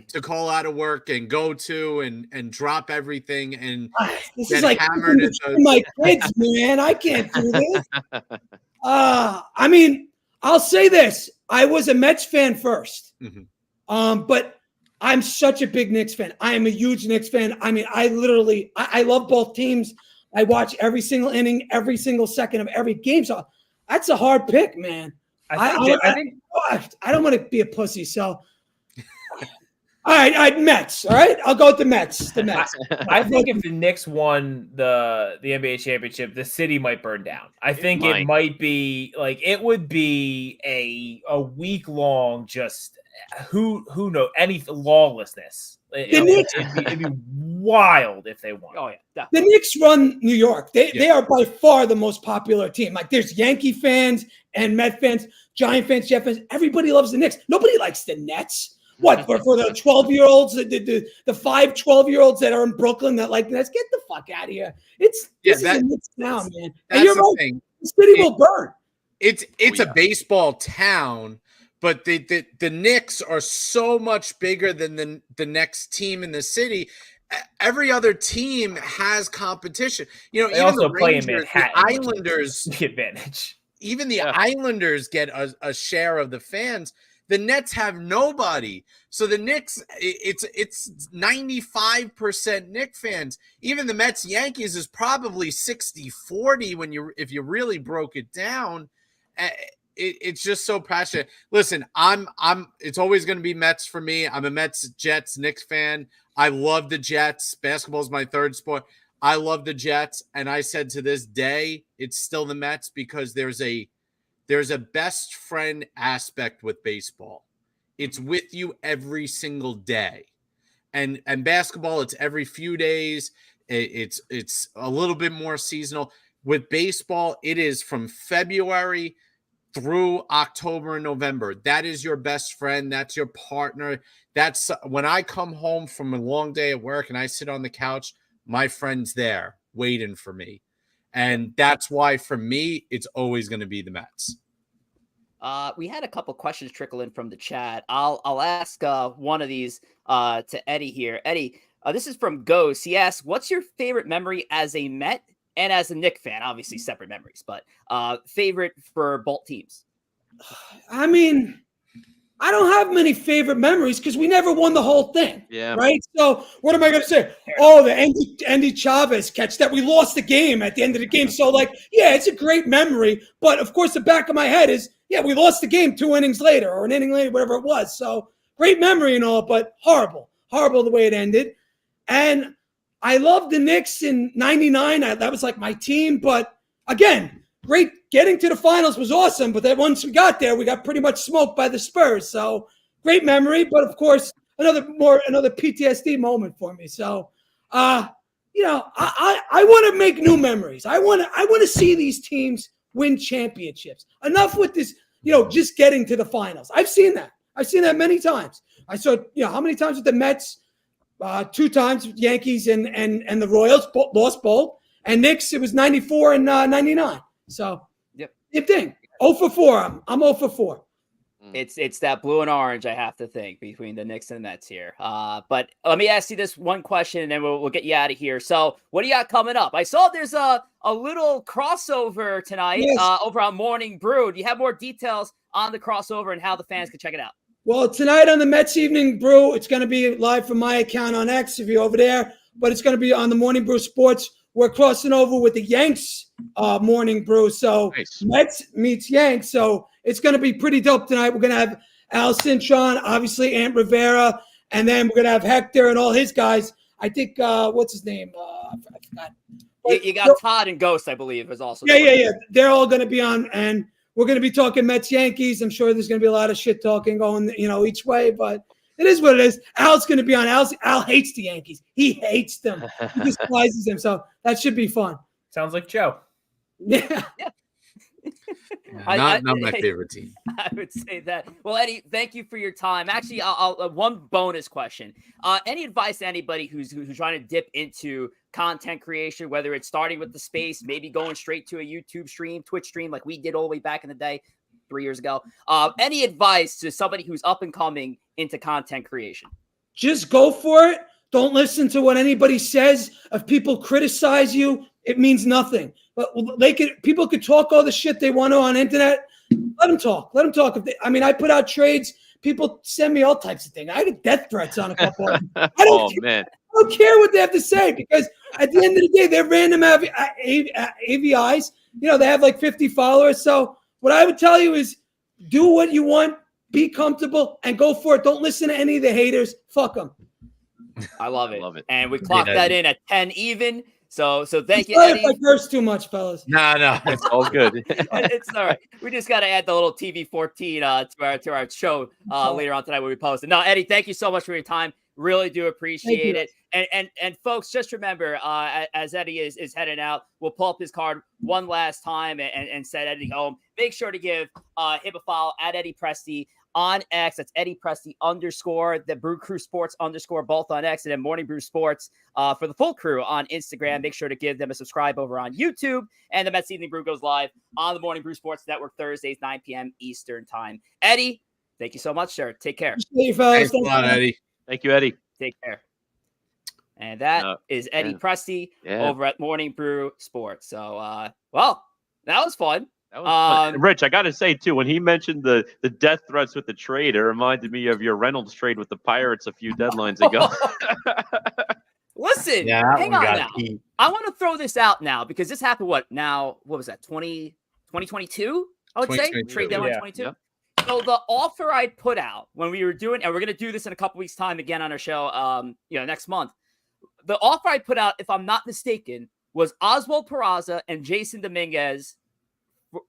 to call out of work and go to and drop everything and this get is like hammered at my kids, man. I can't do this. I'll say this. I was a Mets fan first. Mm-hmm. But I'm such a big Knicks fan. I am a huge Knicks fan. I love both teams. I watch every single inning, every single second of every game. So that's a hard pick, man. I don't want to be a pussy. So, all right, Mets. All right, I'll go with the Mets. The Mets. I think if the Knicks won the NBA championship, the city might burn down. I think it might be like it would be a week long just. Who knows? Any lawlessness. It'd be wild if they won. Oh yeah, definitely. The Knicks run New York. They are by far the most popular team. Like there's Yankee fans and Met fans, Giant fans, Jet fans. Everybody loves the Knicks. Nobody likes the Nets. What for the 12-year-olds, the 5 12-year-olds that are in Brooklyn that like the Nets? Get the fuck out of here. This is the Knicks now, man. And you're right. Thing. The city will burn. It's a baseball town. But the Knicks are so much bigger than the next team in the city. Every other team has competition. They even also the play Rangers, in Manhattan, the Islanders, the advantage. Even the Islanders get a share of the fans. The Nets have nobody. So the Knicks, it's 95% Knicks fans. Even the Mets Yankees is probably 60-40 if you really broke it down. It's just so passionate. Listen, it's always going to be Mets for me. I'm a Mets, Jets, Knicks fan. I love the Jets. Basketball is my third sport. I love the Jets. And I said to this day, it's still the Mets because there's a best friend aspect with baseball. It's with you every single day. And basketball, it's every few days. It's a little bit more seasonal. With baseball, it is from February through October and November. That is your best friend. That's your partner. That's when I come home from a long day at work and I sit on the couch, my friend's there waiting for me. And that's why for me, it's always going to be the Mets. We had a couple questions trickle in from the chat. I'll ask one of these to Eddie here. Eddie, this is from Ghost. He asks, what's your favorite memory as a Met and as a Knicks fan? Obviously separate memories, but favorite for both teams. I don't have many favorite memories because we never won the whole thing. Yeah. Right. So what am I going to say? Oh, the Andy Chavez catch that we lost the game at the end of the game. So it's a great memory. But of course, the back of my head is, we lost the game 2 innings later or an inning later, whatever it was. So great memory and all, but horrible the way it ended. And I loved the Knicks in 99. That was like my team. But again, great. Getting to the finals was awesome. But then once we got there, we got pretty much smoked by the Spurs. So great memory. But of course, another PTSD moment for me. So, I want to make new memories. I want to see these teams win championships. Enough with this, just getting to the finals. I've seen that. I've seen that many times. I saw, how many times with the Mets? 2 times with Yankees and the Royals lost both. And Knicks, it was 94 and 99. So, same thing. 0 for 4. I'm 0 for 4. It's that blue and orange, I have to think, between the Knicks and the Mets here. But let me ask you this one question, and then we'll get you out of here. So, what do you got coming up? I saw there's a little crossover tonight over on Morning Brew. Do you have more details on the crossover and how the fans can check it out? Well, tonight on the Mets Evening Brew, it's going to be live from my account on X if you're over there, but it's going to be on the Morning Brew Sports. We're crossing over with the Yanks Morning Brew. So nice. Mets meets Yanks. So it's going to be pretty dope tonight. We're going to have Al Cintron, obviously Aunt Rivera, and then we're going to have Hector and all his guys. I think, what's his name? I forgot. You got Todd and Ghost, I believe, is also. Yeah. They're all going to be on, and we're going to be talking Mets Yankees. I'm sure there's going to be a lot of shit talking going, each way, but it is what it is. Al's going to be on. Al hates the Yankees. He hates them. He despises them. So that should be fun. Sounds like Joe. Yeah. Not my favorite team. I would say that. Well, Eddie, thank you for your time. Actually, I'll one bonus question. Any advice to anybody who's trying to dip into content creation, whether it's starting with the space, maybe going straight to a YouTube stream, Twitch stream, like we did all the way back in the day, 3 years ago? Any advice to somebody who's up and coming into content creation? Just go for it. Don't listen to what anybody says. If people criticize you, it means nothing. But people could talk all the shit they want to on internet. Let them talk. I put out trades. People send me all types of things. I get death threats on a couple of them. I don't care what they have to say, because at the end of the day, they're random AVIs. They have like 50 followers. So what I would tell you is do what you want, be comfortable, and go for it. Don't listen to any of the haters. Fuck them. I love it. And we clocked that in at 10 even. So thank you, Eddie. Eddie. I curse too much, fellas. No, it's all good. It's all right. We just got to add the little TV14 to our show later on tonight when we post it. No, Eddie, thank you so much for your time. Really do appreciate it. And folks, just remember, as Eddie is heading out, we'll pull up his card one last time and send Eddie home. Make sure to give him a follow at Eddie Presti on X. That's Eddie Presti _ the Brew Crew Sports _ both on X, and then Morning Brew Sports for the full crew on Instagram. Make sure to give them a subscribe over on YouTube. And the Mets Evening Brew goes live on the Morning Brew Sports Network Thursdays, 9 p.m. Eastern time. Eddie, thank you so much, sir. Take care. Thanks a lot, Eddie. Thank you, Eddie. Take care. And that is Eddie Presti over at Morning Brew Sports. So, well, that was fun. That was fun. Rich, I got to say, too, when he mentioned the death threats with the trade, it reminded me of your Reynolds trade with the Pirates a few deadlines ago. Listen, hang on now. I want to throw this out now because this happened, what was that, 2022? I would say? Trade deadline 22? Yep. So the offer I put out when we were doing, and we're going to do this in a couple weeks' time again on our show, next month. The offer I put out, if I'm not mistaken, was Oswald Peraza and Jason Dominguez.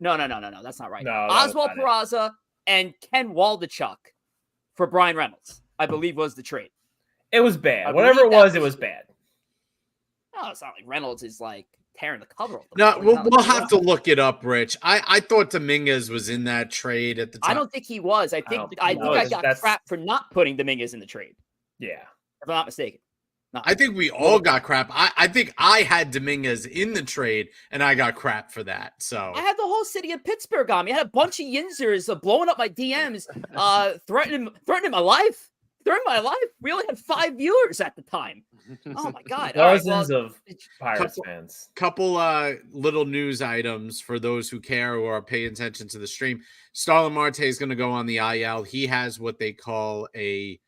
No, that's not right. Oswald Peraza and Ken Waldachuk for Brian Reynolds, I believe, was the trade. It was bad. Whatever it was bad. No, it's not like Reynolds is like tearing the cover off. No, we'll have to look it up, Rich. I thought Dominguez was in that trade at the time. I don't think he was. I think I got crap for not putting Dominguez in the trade. Yeah. If I'm not mistaken. No. I think we all got crap. I think I had Dominguez in the trade, and I got crap for that. So I had the whole city of Pittsburgh on me. I had a bunch of yinzers blowing up my DMs, threatening my life. We only had 5 viewers at the time. Oh my God! Dozens of Pirates fans. Couple little news items for those who care or are paying attention to the stream. Starlin Marte is going to go on the IL. He has what they call a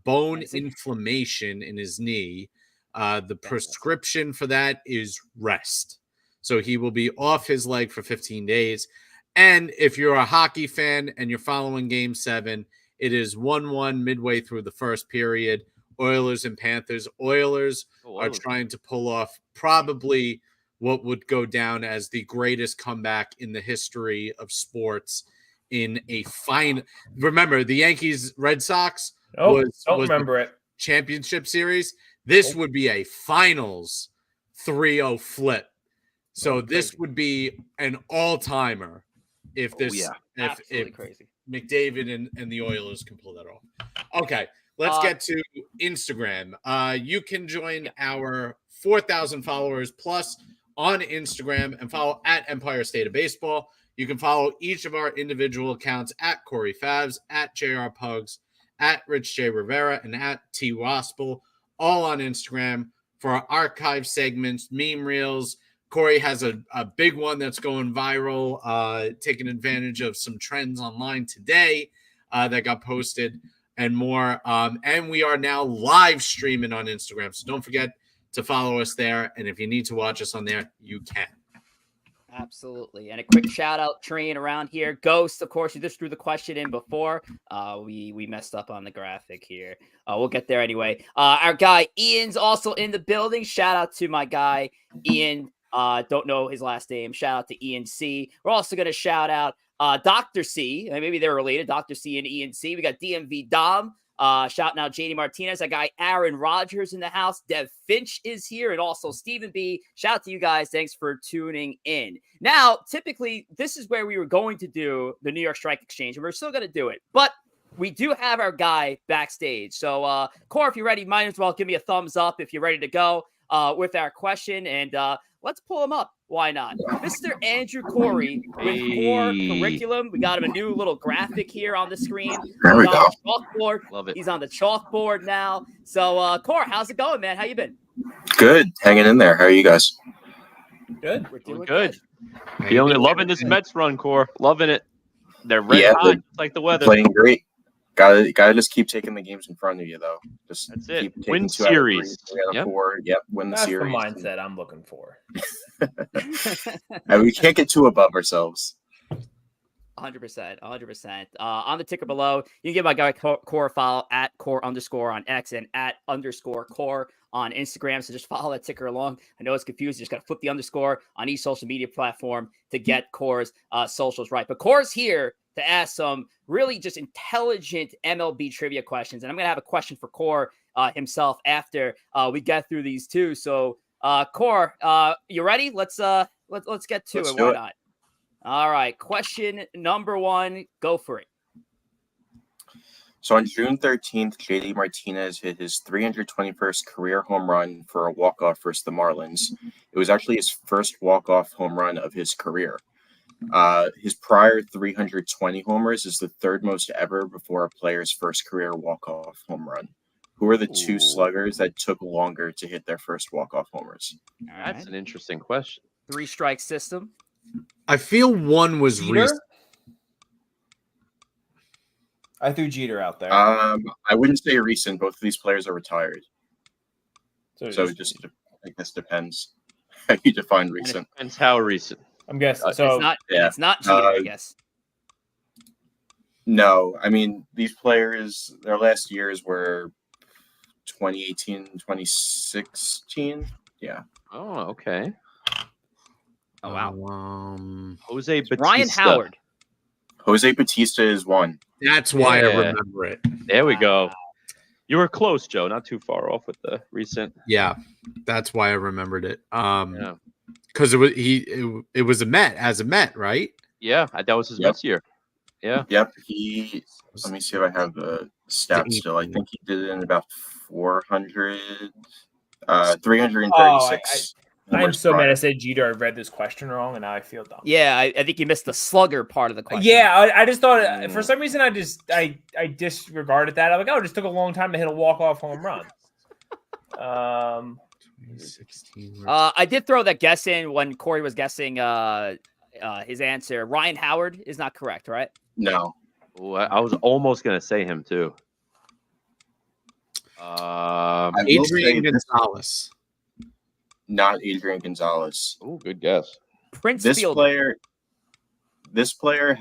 bone inflammation in his knee. The prescription for that is rest. So he will be off his leg for 15 days. And if you're a hockey fan and you're following Game 7, it is 1-1 midway through the first period. Oilers and Panthers. Oilers are trying to pull off probably what would go down as the greatest comeback in the history of sports in a final. Remember, the Yankees Red Sox was remember it. Championship series. This would be a finals 3-0 flip. So this would be an all-timer if crazy. McDavid and the Oilers can pull that off. Okay, let's get to Instagram. You can join our 4,000 followers plus on Instagram and follow at Empire State of Baseball. You can follow each of our individual accounts at Khoury Favs, at JR Pugs, at Rich J. Rivera, and at T. Wospil, all on Instagram for our archive segments, meme reels. Khoury has a big one that's going viral, taking advantage of some trends online today that got posted and more. And we are now live streaming on Instagram. So don't forget to follow us there. And if you need to watch us on there, you can. Absolutely. And a quick shout out train around here. Ghost, of course, you just threw the question in before. We messed up on the graphic here. We'll get there anyway. Our guy Ian's also in the building. Shout out to my guy Ian. Don't know his last name. Shout out to Ian C. We're also going to shout out Dr. C. Maybe they're related. Dr. C and Ian C. We got DMV Dom. Shouting out JD Martinez. That guy Aaron Rodgers in the house. Dev Finch is here. And also Stephen B. Shout out to you guys. Thanks for tuning in. Now, typically, this is where we were going to do the New York Strike Exchange. And we're still going to do it. But we do have our guy backstage. So, Khoury, if you're ready, might as well give me a thumbs up if you're ready to go with our question. And let's pull him up. Why not? Mr. Andrew Khoury with Khore Kurriculum. We got him a new little graphic here on the screen. There we go. Chalkboard. Love it. He's on the chalkboard now. So, Khoury, how's it going, man? How you been? Good. Hanging in there. How are you guys? Good. We're doing good. Loving this Mets run, Khoury. Loving it. They're red hot, like the weather. Playing great. Gotta just keep taking the games in front of you, though. Just That's it. Keep Win 2 out of 3, series. 3 out of 4. Yep, win the That's series. the mindset I'm looking for. And we can't get too above ourselves. 100%. On the ticker below, you can give my guy Khoury follow at Khoury_ on X and at _Khoury on Instagram. So just follow that ticker along. I know it's confusing. You just got to flip the underscore on each social media platform to get Khoury's socials right. But Khoury's here to ask some really just intelligent MLB trivia questions. And I'm going to have a question for Khoury himself after we get through these two. So Khoury, you ready? Let's get to it. Why not? All right. Question number 1. Go for it. So on June 13th, JD Martinez hit his 321st career home run for a walk-off versus the Marlins. It was actually his first walk-off home run of his career. His prior 320 homers is the 3rd most ever before a player's first career walk-off home run. Who are the 2 sluggers that took longer to hit their first walk-off homers? That's an interesting question. 3-strike system. I feel one was recent. I threw Jeter out there. I wouldn't say recent. Both of these players are retired. So it just, I guess, depends how you define recent. Depends how recent. I'm guessing. It's not Jeter, I guess. No, I mean, these players, their last years were 2018, 2016. Yeah. Oh, okay. Oh, wow. Jose Batista. Ryan Howard. Jose Batista is one. That's why I remember it. There we go. You were close, Joe. Not too far off with the recent. Yeah, that's why I remembered it. Because it was a Met, right? Yeah, that was his Mets year. Yeah. Yep. Let me see if I have the stats still. I think he did it in about 336. I'm so mad I said Jeter. I read this question wrong, and now I feel dumb. Yeah, I think you missed the slugger part of the question. Yeah, I just thought for some reason I disregarded that. I'm like, oh, it just took a long time to hit a walk-off home run. 2016. I did throw that guess in when Khoury was guessing his answer. Ryan Howard is not correct, right? No. Ooh, I was almost going to say him, too. Adrian Gonzalez. Not Adrian Gonzalez. Oh, good guess. Prince This Fielder. player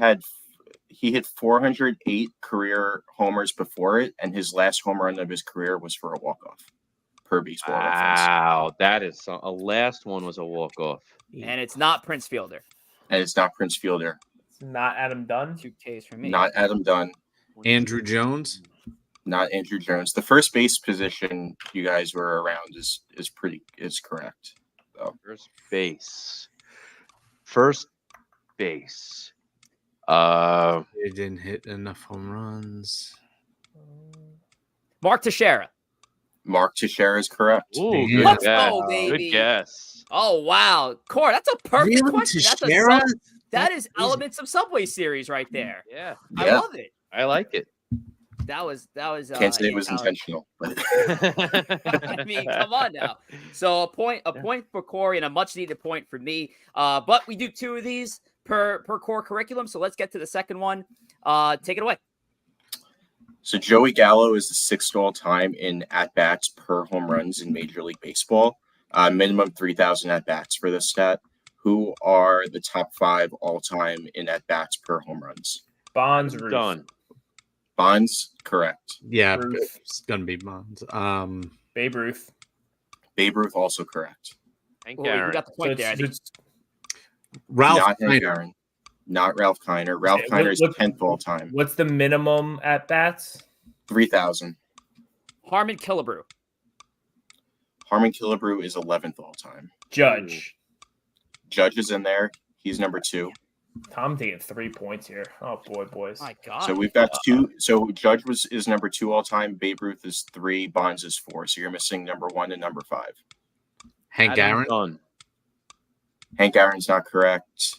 he hit 408 career homers before it, and his last home run of his career was for a walk-off. Per Baseball Reference. Wow, that is a last one was a walk-off. And it's not Prince Fielder. And it's not Prince Fielder. It's not Adam Dunn. 2 Ks for me. Not Adam Dunn. Andrew Jones. Not Andrew Jones. The first base position you guys were around is correct. So. First base. They didn't hit enough home runs. Mark Teixeira. Mark Teixeira is correct. Ooh, Yeah. good Let's guess. go, baby. Good guess. Oh wow, Khoury, that's a perfect Really, question. Teixeira? That is elements of Subway Series right there. Yeah, I Yeah. love it. I like it. That was. Can't say it was intentional. But I mean, come on now. So a point for Khoury and a much needed point for me. But we do 2 of these per Khore Kurriculum. So let's get to the second one. Take it away. So Joey Gallo is the 6th all-time in at-bats per home runs in Major League Baseball. Minimum 3,000 at-bats for this stat. Who are the top 5 all-time in at-bats per home runs? Bonds, Ruth. Done. Bonds, correct. Yeah, Ruth. it's gonna be Bonds. Babe Ruth. Babe Ruth, also correct. Hank Ooh, you Aaron. got the point there. I think. Ralph Not Hank Kiner. Aaron. Not Ralph Kiner. Ralph Okay, Kiner is what- 10th all-time. What's the minimum at bats? 3,000. Harmon Killebrew. Harmon Killebrew is 11th all-time. Judge. Judge is in there. He's number 2. Tom taking 3 points here. Oh boy, boys. My God. So we've got 2. So Judge is number 2 all-time. Babe Ruth is 3. Bonds is 4. So you're missing number 1 and number 5. Hank Adam Aaron. Dunn. Hank Aaron's not correct.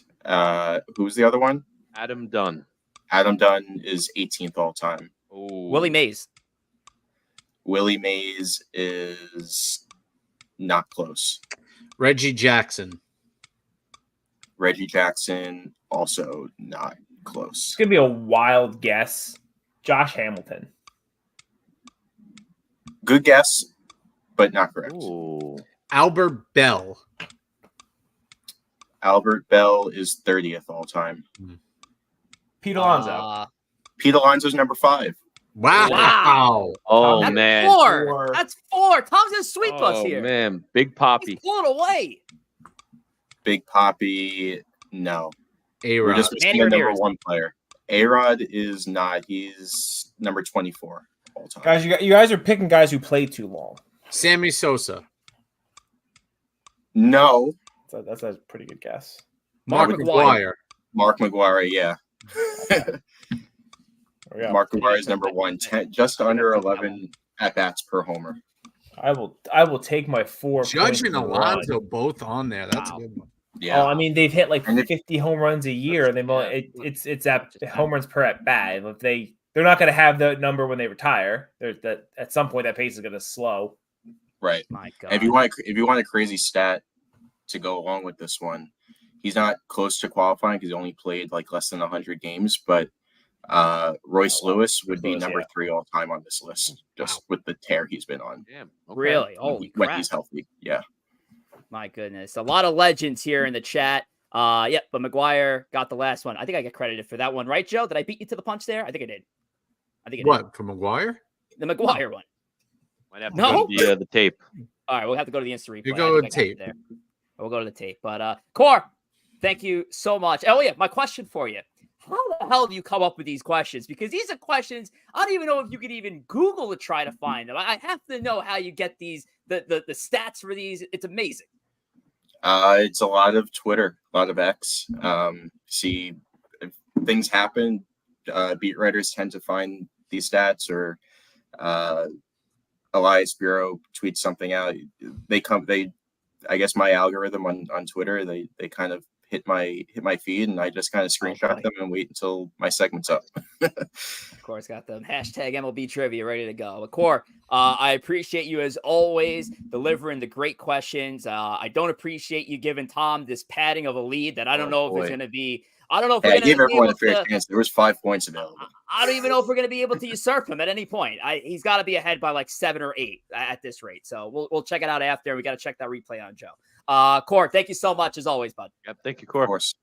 Who's the other one? Adam Dunn. Adam Dunn is 18th all-time. Ooh. Willie Mays. Willie Mays is not close. Reggie Jackson. Reggie Jackson, also not It's close. gonna be a wild guess. Josh Hamilton. Good guess, but not correct. Ooh. Albert Bell. Albert Bell is 30th all-time. Pete Alonso. Pete Alonso's number 5. Wow. Wow. Oh, That's man. 4. That's 4. Tom's gonna sweep us Oh, here. man. Big Poppy. He's pulling away. Big Poppy, no. We're A-Rod. just missing Manny a number Ramirez. 1 player. A-Rod is not. He's number 24 all-time. Guys, you guys are picking guys who play too long. Sammy Sosa. No. So that's a pretty good guess. Mark McGwire. Mark McGwire, yeah. We got- Mark McGwire is number 1. 10, just under 11 at-bats per homer. I will take my 4 Judge points and to run. Alonso both on there. That's Wow. a good one. Yeah. Oh, I mean, they've hit like And if- 50 home runs a year. They've only, Yeah. it's at home runs per at bat. If they're not going to have the number when they retire. That at some point that pace is going to slow. Right. My God. If you want a crazy stat to go along with this one, he's not close to qualifying because he only played like less than 100 games, but Royce Lewis would be Lewis, number yeah. 3 all time on this list, just with the tear he's been on Damn. Okay. Really? Holy when crap. he's healthy. Yeah. My goodness. A lot of legends here in the chat. Yep, but McGuire got the last one. I think I get credited for that one, right, Joe? Did I beat you to the punch there? I think I did. What, from McGuire? The McGuire one. Might have to No? go to the tape. All right, we'll have to go to the instant replay. You I go think to I got it tape. there. We'll go to the tape. But Khoury, thank you so much. Oh yeah, my question for you. How the hell do you come up with these questions? Because these are questions I don't even know if you could even Google to try to find them. I have to know how you get these, the stats for these. It's amazing. It's a lot of Twitter, a lot of X. See, if things happen, beat writers tend to find these stats, or Elias Bureau tweets something out. I guess my algorithm on Twitter, they kind of hit my feed, and I just kind of screenshot them and wait until my segment's up. Of course, got them hashtag MLB trivia ready to go. But Khoury, I appreciate you as always delivering the great questions. I don't appreciate you giving Tom this padding of a lead that I don't know if it's going to be. I don't know if Yeah, we're I going gave to be everyone able a fair to. chance. There was 5 points available. I don't even know if we're going to be able to usurp him at any point. He's got to be ahead by like 7 or 8 at this rate. So we'll check it out after. We got to check that replay on Joe. Khoury, thank you so much as always, bud. Yep. Thank you, Of Khoury. course.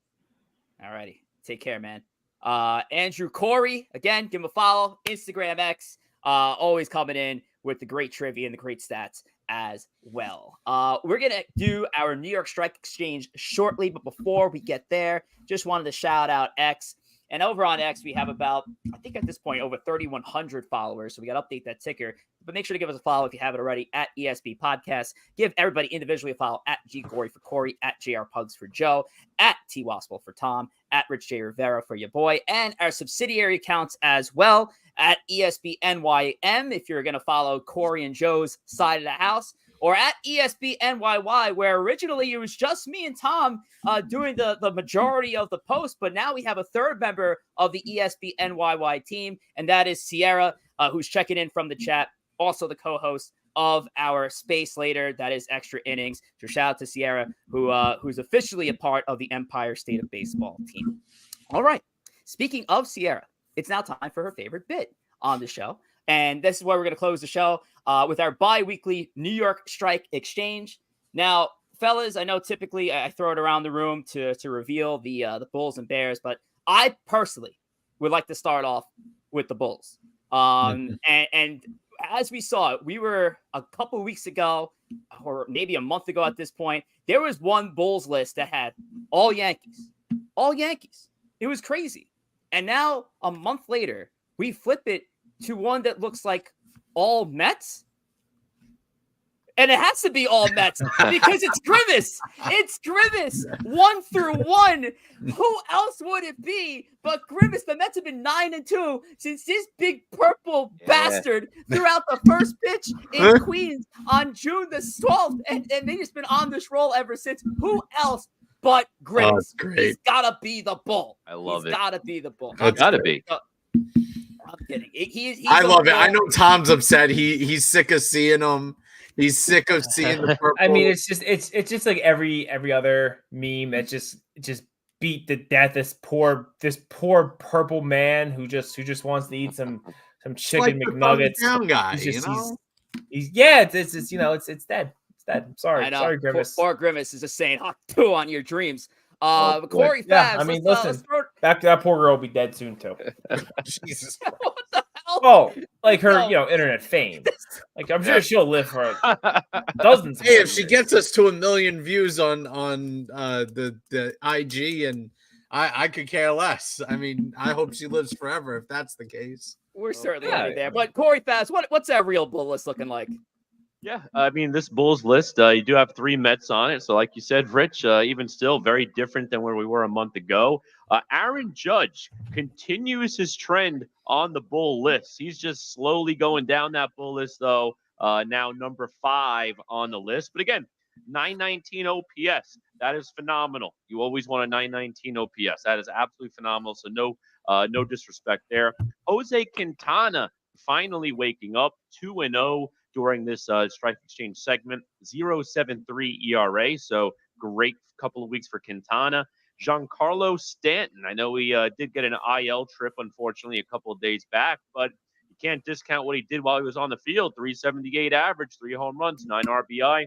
All righty. Take care, man. Andrew Khoury, again, give him a follow. Instagram X, always coming in with the great trivia and the great stats as well. We're going to do our New York Strike Exchange shortly, but before we get there, just wanted to shout out X. And over on X, we have about, I think at this point, over 3,100 followers. So we got to update that ticker. But make sure to give us a follow if you haven't already at ESB Podcast. Give everybody individually a follow at G Khoury for Corey, at JR Pugs for Joe, at T Wospil for Tom, at Rich J Rivera for your boy, and our subsidiary accounts as well at ESB NYM if you're going to follow Corey and Joe's side of the house, or at ESB NYY, where originally it was just me and Tom doing the majority of the post, but now we have a third member of the ESB NYY team, and that is Sierra, who's checking in from the chat, also the co-host of our space later, that is Extra Innings. So shout out to Sierra, who's officially a part of the Empire State of Baseball team. All right, speaking of Sierra, it's now time for her favorite bit on the show. And this is where we're going to close the show with our bi-weekly New York Strike Exchange. Now, fellas, I know typically I throw it around the room to reveal the Bulls and Bears, but I personally would like to start off with the Bulls. And as we saw, we were a couple of weeks ago, or maybe a month ago at this point, there was one Bulls list that had all Yankees. All Yankees. It was crazy. And now, a month later, we flip it to one that looks like all Mets. And it has to be all Mets because it's Grimace. It's Grimace 1 through 1. Who else would it be but Grimace? The Mets have been 9-2 since this big purple bastard threw out the first pitch in Queens on June the 12th. And they just been on this roll ever since. Who else but Grimace? He's got to be the Bull. I love it. He's got to be the Bull. It's got to be. I'm kidding. He's I love it. I know Tom's upset. He's sick of seeing them. He's sick of seeing the purple. I mean, it's just like every other meme that just beat to death this poor purple man who just wants to eat some chicken like McNuggets. Down guy, He's just, you know? He's it's it's dead. It's dead. Sorry, Grimace. Poor Grimace is just saying poo on your dreams. Corey Favs. Yeah, I mean, listen. Back to that poor girl will be dead soon too. Jesus. What the hell? Oh, like her, internet fame. Like I'm sure she'll live for dozens. Hey, if she gets us to 1 million views on the IG, and I could care less. I mean, I hope she lives forever if that's the case. We're certainly going to be there. But Corey Favs, what's that real Bull list looking like? Yeah, I mean, this Bulls list, you do have 3 Mets on it. So like you said, Rich, even still very different than where we were a month ago. Aaron Judge continues his trend on the Bull list. He's just slowly going down that Bull list, though. Now number 5 on the list. But again, 919 OPS. That is phenomenal. You always want a 919 OPS. That is absolutely phenomenal. So no disrespect there. Jose Quintana finally waking up 2-0 during this Strike Exchange segment. 0.73 ERA. So great couple of weeks for Quintana. Giancarlo Stanton. I know he did get an IL trip, unfortunately, a couple of days back, but you can't discount what he did while he was on the field. 378 average, 3 home runs, 9 RBI.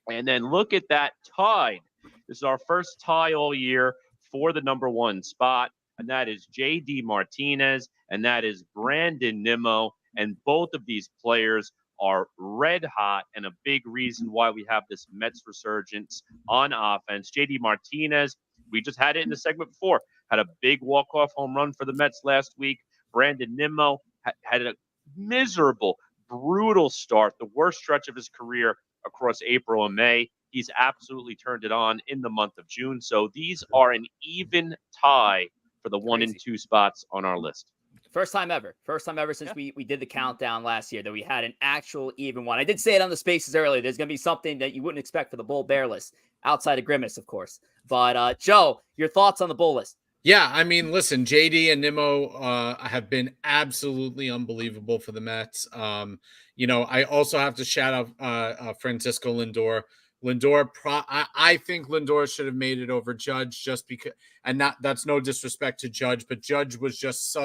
And then look at that tied. This is our first tie all year for the number 1 spot, and that is J.D. Martinez, and that is Brandon Nimmo. And both of these players are red hot and a big reason why we have this Mets resurgence on offense. J.D. Martinez, we just had it in the segment before, had a big walk-off home run for the Mets last week. Brandon Nimmo had a miserable, brutal start, the worst stretch of his career across April and May. He's absolutely turned it on in the month of June. So these are an even tie for the 1 and 2 spots on our list. First time ever since we did the countdown last year that we had an actual even one. I did say it on the spaces earlier. There's going to be something that you wouldn't expect for the Bull Bear list outside of Grimace, of course. But Joe, your thoughts on the Bull list? Yeah, I mean, listen, JD and Nimmo have been absolutely unbelievable for the Mets. I also have to shout out Francisco Lindor. I think Lindor should have made it over Judge just because, and that's no disrespect to Judge, but Judge was just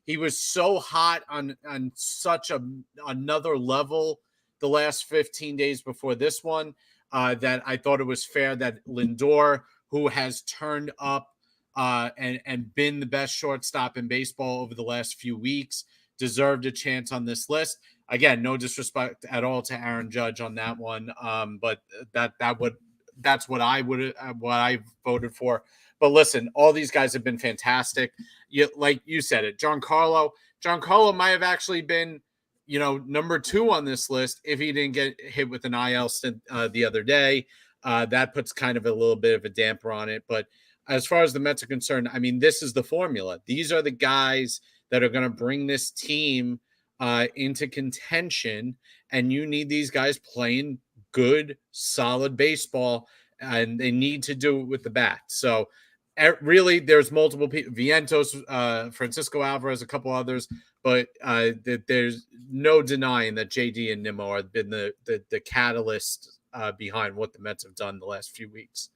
he was so hot on such another level the last 15 days before this one that I thought it was fair that Lindor, who has turned up and been the best shortstop in baseball over the last few weeks, deserved a chance on this list. Again, no disrespect at all to Aaron Judge on that one, but that's what I voted for. But listen, all these guys have been fantastic. Like you said it, Giancarlo might have actually been, number 2 on this list if he didn't get hit with an IL stint the other day. That puts kind of a little bit of a damper on it. But as far as the Mets are concerned, I mean, this is the formula. These are the guys that are going to bring this team into contention, and you need these guys playing good, solid baseball, and they need to do it with the bat. So really, there's multiple people, Vientos, Francisco Alvarez, a couple others, but there's no denying that JD and Nimmo have been the catalyst behind what the Mets have done the last few weeks.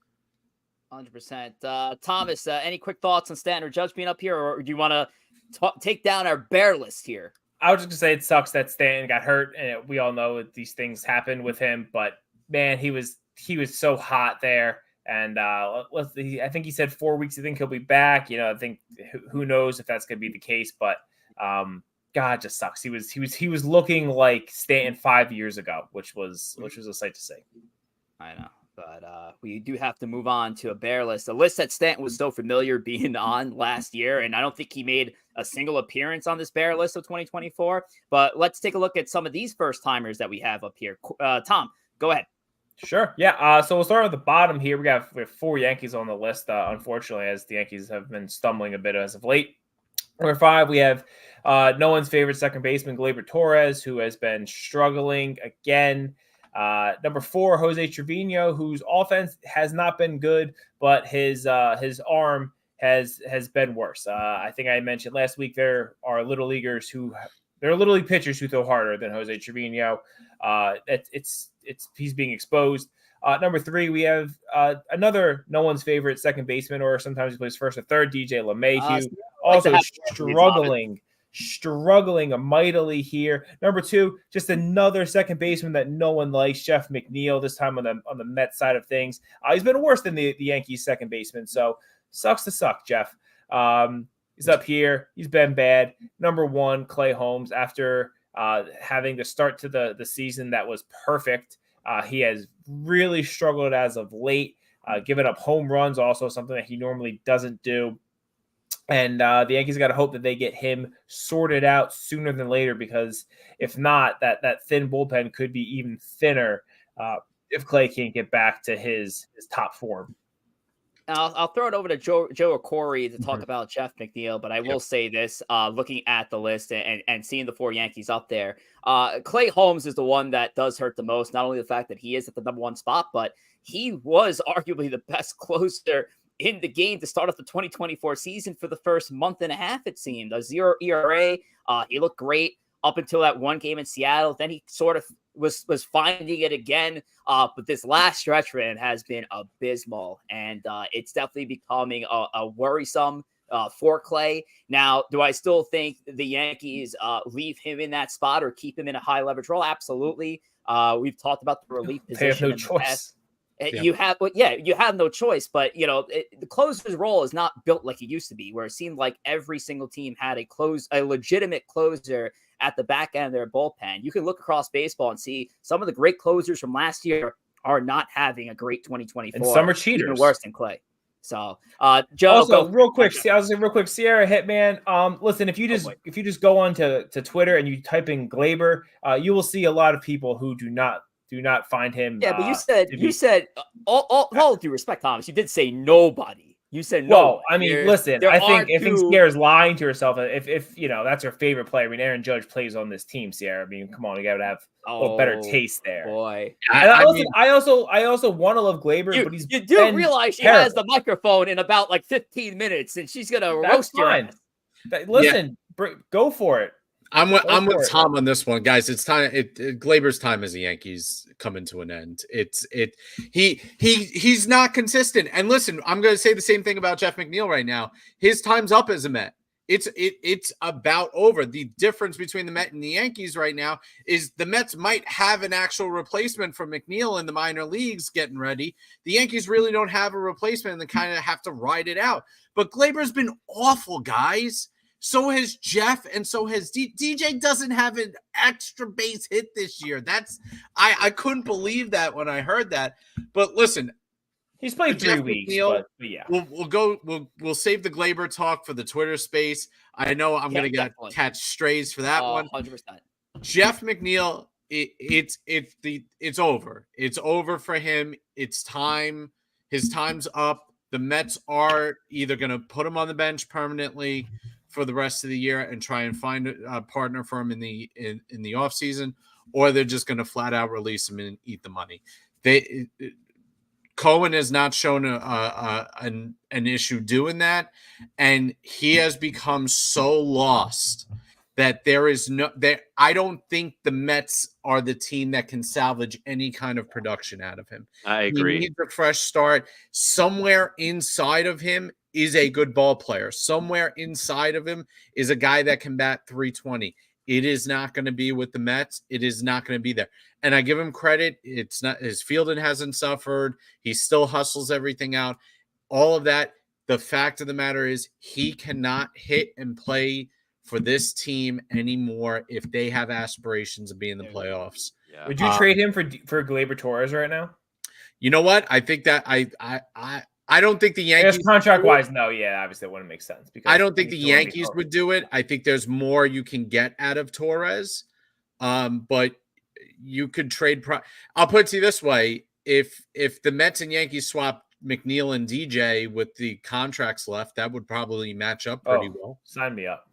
100%. Thomas, any quick thoughts on Stanton or Judge being up here, or do you want to take down our bear list here? I was just going to say it sucks that Stanton got hurt, and we all know that these things happen with him, but man, he was so hot there. And I think he said 4 weeks. I think he'll be back. I think who knows if that's going to be the case. But God, it just sucks. He was looking like Stanton 5 years ago, which was a sight to see. I know, but we do have to move on to a bear list. A list that Stanton was so familiar being on last year, and I don't think he made a single appearance on this bear list of 2024. But let's take a look at some of these first timers that we have up here. Tom, go ahead. Sure. Yeah. So we'll start with the bottom here. We have 4 Yankees on the list, unfortunately, as the Yankees have been stumbling a bit as of late. Number 5, we have no one's favorite second baseman, Gleyber Torres, who has been struggling again. Number 4, Jose Trevino, whose offense has not been good, but his arm has been worse. I think I mentioned last week there are little league pitchers who throw harder than Jose Trevino. He's being exposed. Number 3, we have another no one's favorite second baseman, or sometimes he plays first or third, DJ LeMahieu, also struggling mightily here. Number 2, just another second baseman that no one likes, Jeff McNeil, this time on the Mets side of things. He's been worse than the Yankees second baseman, so sucks to suck, Jeff. He's up here. He's been bad. Number 1, Clay Holmes, after having the start to the season that was perfect. He has really struggled as of late, giving up home runs, also something that he normally doesn't do. And the Yankees got to hope that they get him sorted out sooner than later, because if not, that thin bullpen could be even thinner if Clay can't get back to his top form. I'll throw it over to Joe or Khoury to talk about Jeff McNeil, but I will say this, looking at the list and seeing the 4 Yankees up there, Clay Holmes is the one that does hurt the most. Not only the fact that he is at the number 1 spot, but he was arguably the best closer in the game to start off the 2024 season for the first month and a half, it seemed. A 0 ERA. He looked great up until that one game in Seattle. Then he sort of was finding it again. But this last stretch run has been abysmal, and it's definitely becoming a worrisome for Clay. Now, do I still think the Yankees leave him in that spot or keep him in a high leverage role? Absolutely. We've talked about the relief position. They have no choice. Yeah. You have no choice, but the closer's role is not built like it used to be, where it seemed like every single team had a legitimate closer at the back end of their bullpen. You can look across baseball and see some of the great closers from last year are not having a great 2024. And some are cheaters. Even worse than Clay. So, Joe. Also, real quick, Sierra Hitman. Listen, if you just go on to Twitter and you type in Gleyber, you will see a lot of people who do not find him. Yeah, but you said all due respect, Thomas, you did say nobody. You said no. Well, I mean, listen, I think Sierra's lying to herself. If that's her favorite player. I mean, Aaron Judge plays on this team, Sierra. I mean, come on, you got to have a little better taste there. Boy, I also want to love Gleyber, but you do realize she has the microphone in about 15 minutes, and she's gonna roast your ass. Listen, go for it. I'm with Tom on this one, guys. It's time. Gleyber's time as a Yankees coming to an end. He's not consistent. And listen, I'm going to say the same thing about Jeff McNeil right now. His time's up as a Met. It's about over. The difference between the Met and the Yankees right now is the Mets might have an actual replacement for McNeil in the minor leagues getting ready. The Yankees really don't have a replacement and they kind of have to ride it out. but Gleyber's been awful, guys. So has Jeff, and so has DJ. Doesn't have an extra base hit this year. I couldn't believe that when I heard that. But listen, he's played 3 weeks, but yeah, we'll save the Gleyber talk for the Twitter space. I know I'm going to catch strays for that one. 100%. Jeff McNeil, it's over. It's over for him. It's time. His time's up. The Mets are either going to put him on the bench permanently for the rest of the year and try and find a partner for him in the offseason, or they're just going to flat out release him and eat the money. Cohen has not shown an issue doing that, and he has become so lost that I don't think the Mets are the team that can salvage any kind of production out of him. I agree. He needs a fresh start. Somewhere inside of him is a good ball player. Somewhere inside of him is a guy that can bat 320. It is not going to be with the Mets. It is not going to be there. And I give him credit. It's not his fielding hasn't suffered. He still hustles everything out. All of that. The fact of the matter is he cannot hit and play for this team anymore if they have aspirations of being in the playoffs. Yeah. Would you trade him for Gleyber Torres right now? You know what? I think that I don't think the Yankees contract wise, no, yeah, obviously it wouldn't make sense because I don't think the Yankees would do it. I think there's more you can get out of Torres. But you could trade I'll put it to you this way. If the Mets and Yankees swap McNeil and DJ with the contracts left, that would probably match up pretty well. Sign me up.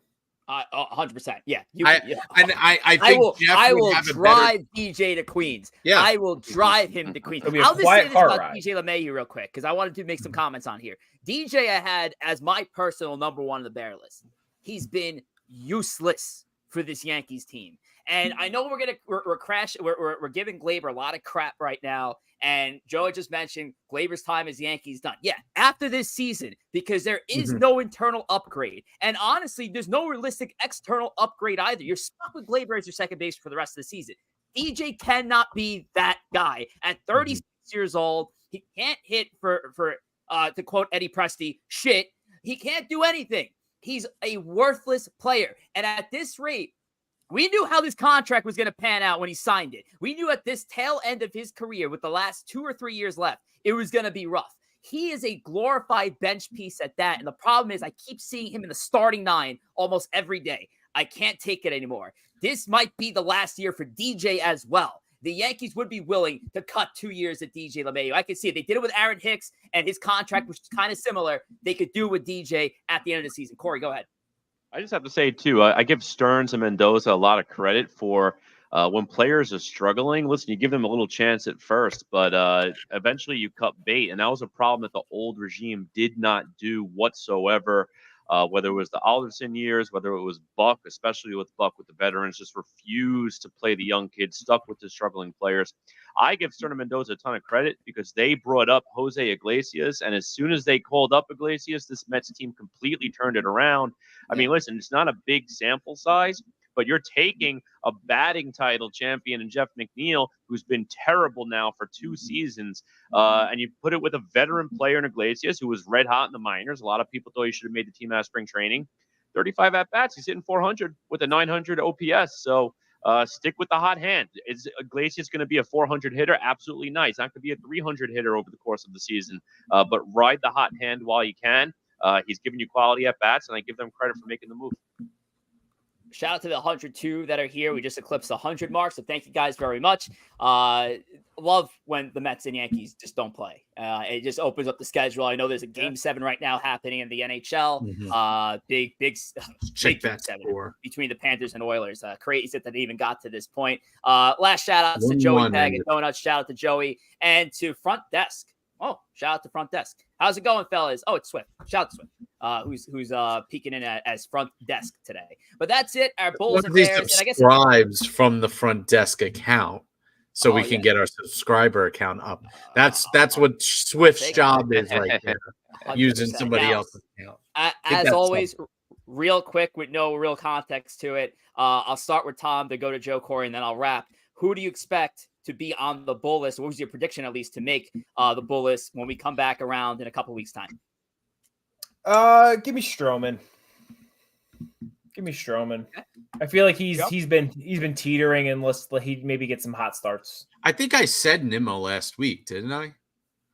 100%. Yeah. I think I will drive DJ to Queens. Yeah. I will drive him to Queens. It'll be a I'll just say quiet this car about ride. DJ LeMahieu real quick because I wanted to make some comments on here. DJ I had as my personal number one on the bear list. He's been useless for this Yankees team. And I know we're giving Gleyber a lot of crap right now. And Joe just mentioned Gleyber's time as Yankees done. Yeah, after this season, because there is no internal upgrade. And honestly, there's no realistic external upgrade either. You're stuck with Gleyber as your second base for the rest of the season. DJ cannot be that guy. At 36 years old, he can't hit for to quote Eddie Presti, shit. He can't do anything. He's a worthless player. And at this rate, we knew how this contract was going to pan out when he signed it. We knew at this tail end of his career with the last 2 or 3 years left, it was going to be rough. He is a glorified bench piece at that. And the problem is I keep seeing him in the starting 9 almost every day. I can't take it anymore. This might be the last year for DJ as well. The Yankees would be willing to cut 2 years at DJ LeMahieu. I can see it. They did it with Aaron Hicks and his contract was kind of similar. They could do it with DJ at the end of the season. Corey, go ahead. I just have to say, too, I give Stearns and Mendoza a lot of credit for when players are struggling. Listen, you give them a little chance at first, but eventually you cut bait. And that was a problem that the old regime did not do whatsoever, whether it was the Alderson years, whether it was Buck, especially with Buck with the veterans, just refused to play the young kids, stuck with the struggling players. I give Stearns and Mendoza a ton of credit because they brought up Jose Iglesias, and as soon as they called up Iglesias, this Mets team completely turned it around. I mean, listen, it's not a big sample size, but you're taking a batting title champion in Jeff McNeil, who's been terrible now for 2 seasons, and you put it with a veteran player in Iglesias, who was red hot in the minors. A lot of people thought he should have made the team out of spring training. 35 at-bats. He's hitting 400 with a 900 OPS. So stick with the hot hand. Is Iglesias going to be a 400 hitter? Absolutely not. He's not going to be a 300 hitter over the course of the season, but ride the hot hand while you can. He's giving you quality at-bats, and I give them credit for making the move. Shout out to the 102 that are here. We just eclipsed the 100 mark, so thank you guys very much. Love when the Mets and Yankees just don't play. It just opens up the schedule. I know there's a Game 7 right now happening in the NHL. Big check Game that 7 score between the Panthers and Oilers. Crazy that they even got to this point. Last shout outs to Joey Bag and Donuts. Shout out to Joey and to Front Desk. Oh, shout out to Front Desk. How's it going, fellas? Oh, it's Swift. Shout out to Swift, who's peeking in as Front Desk today. But that's it. Our Bulls and Bears. And I guess subscribes from the Front Desk account, so we can get our subscriber account up. That's what Swift's job is right there. Using somebody else's account. As always, real quick with no real context to it. I'll start with Tom to go to Joe, Corey, and then I'll wrap. Who do you expect to be on the bull list? What was your prediction, at least, to make the bull list when we come back around in a couple weeks' time? Give me Stroman. Give me Stroman. I feel like he's been teetering unless he maybe get some hot starts. I think I said Nimmo last week, didn't I?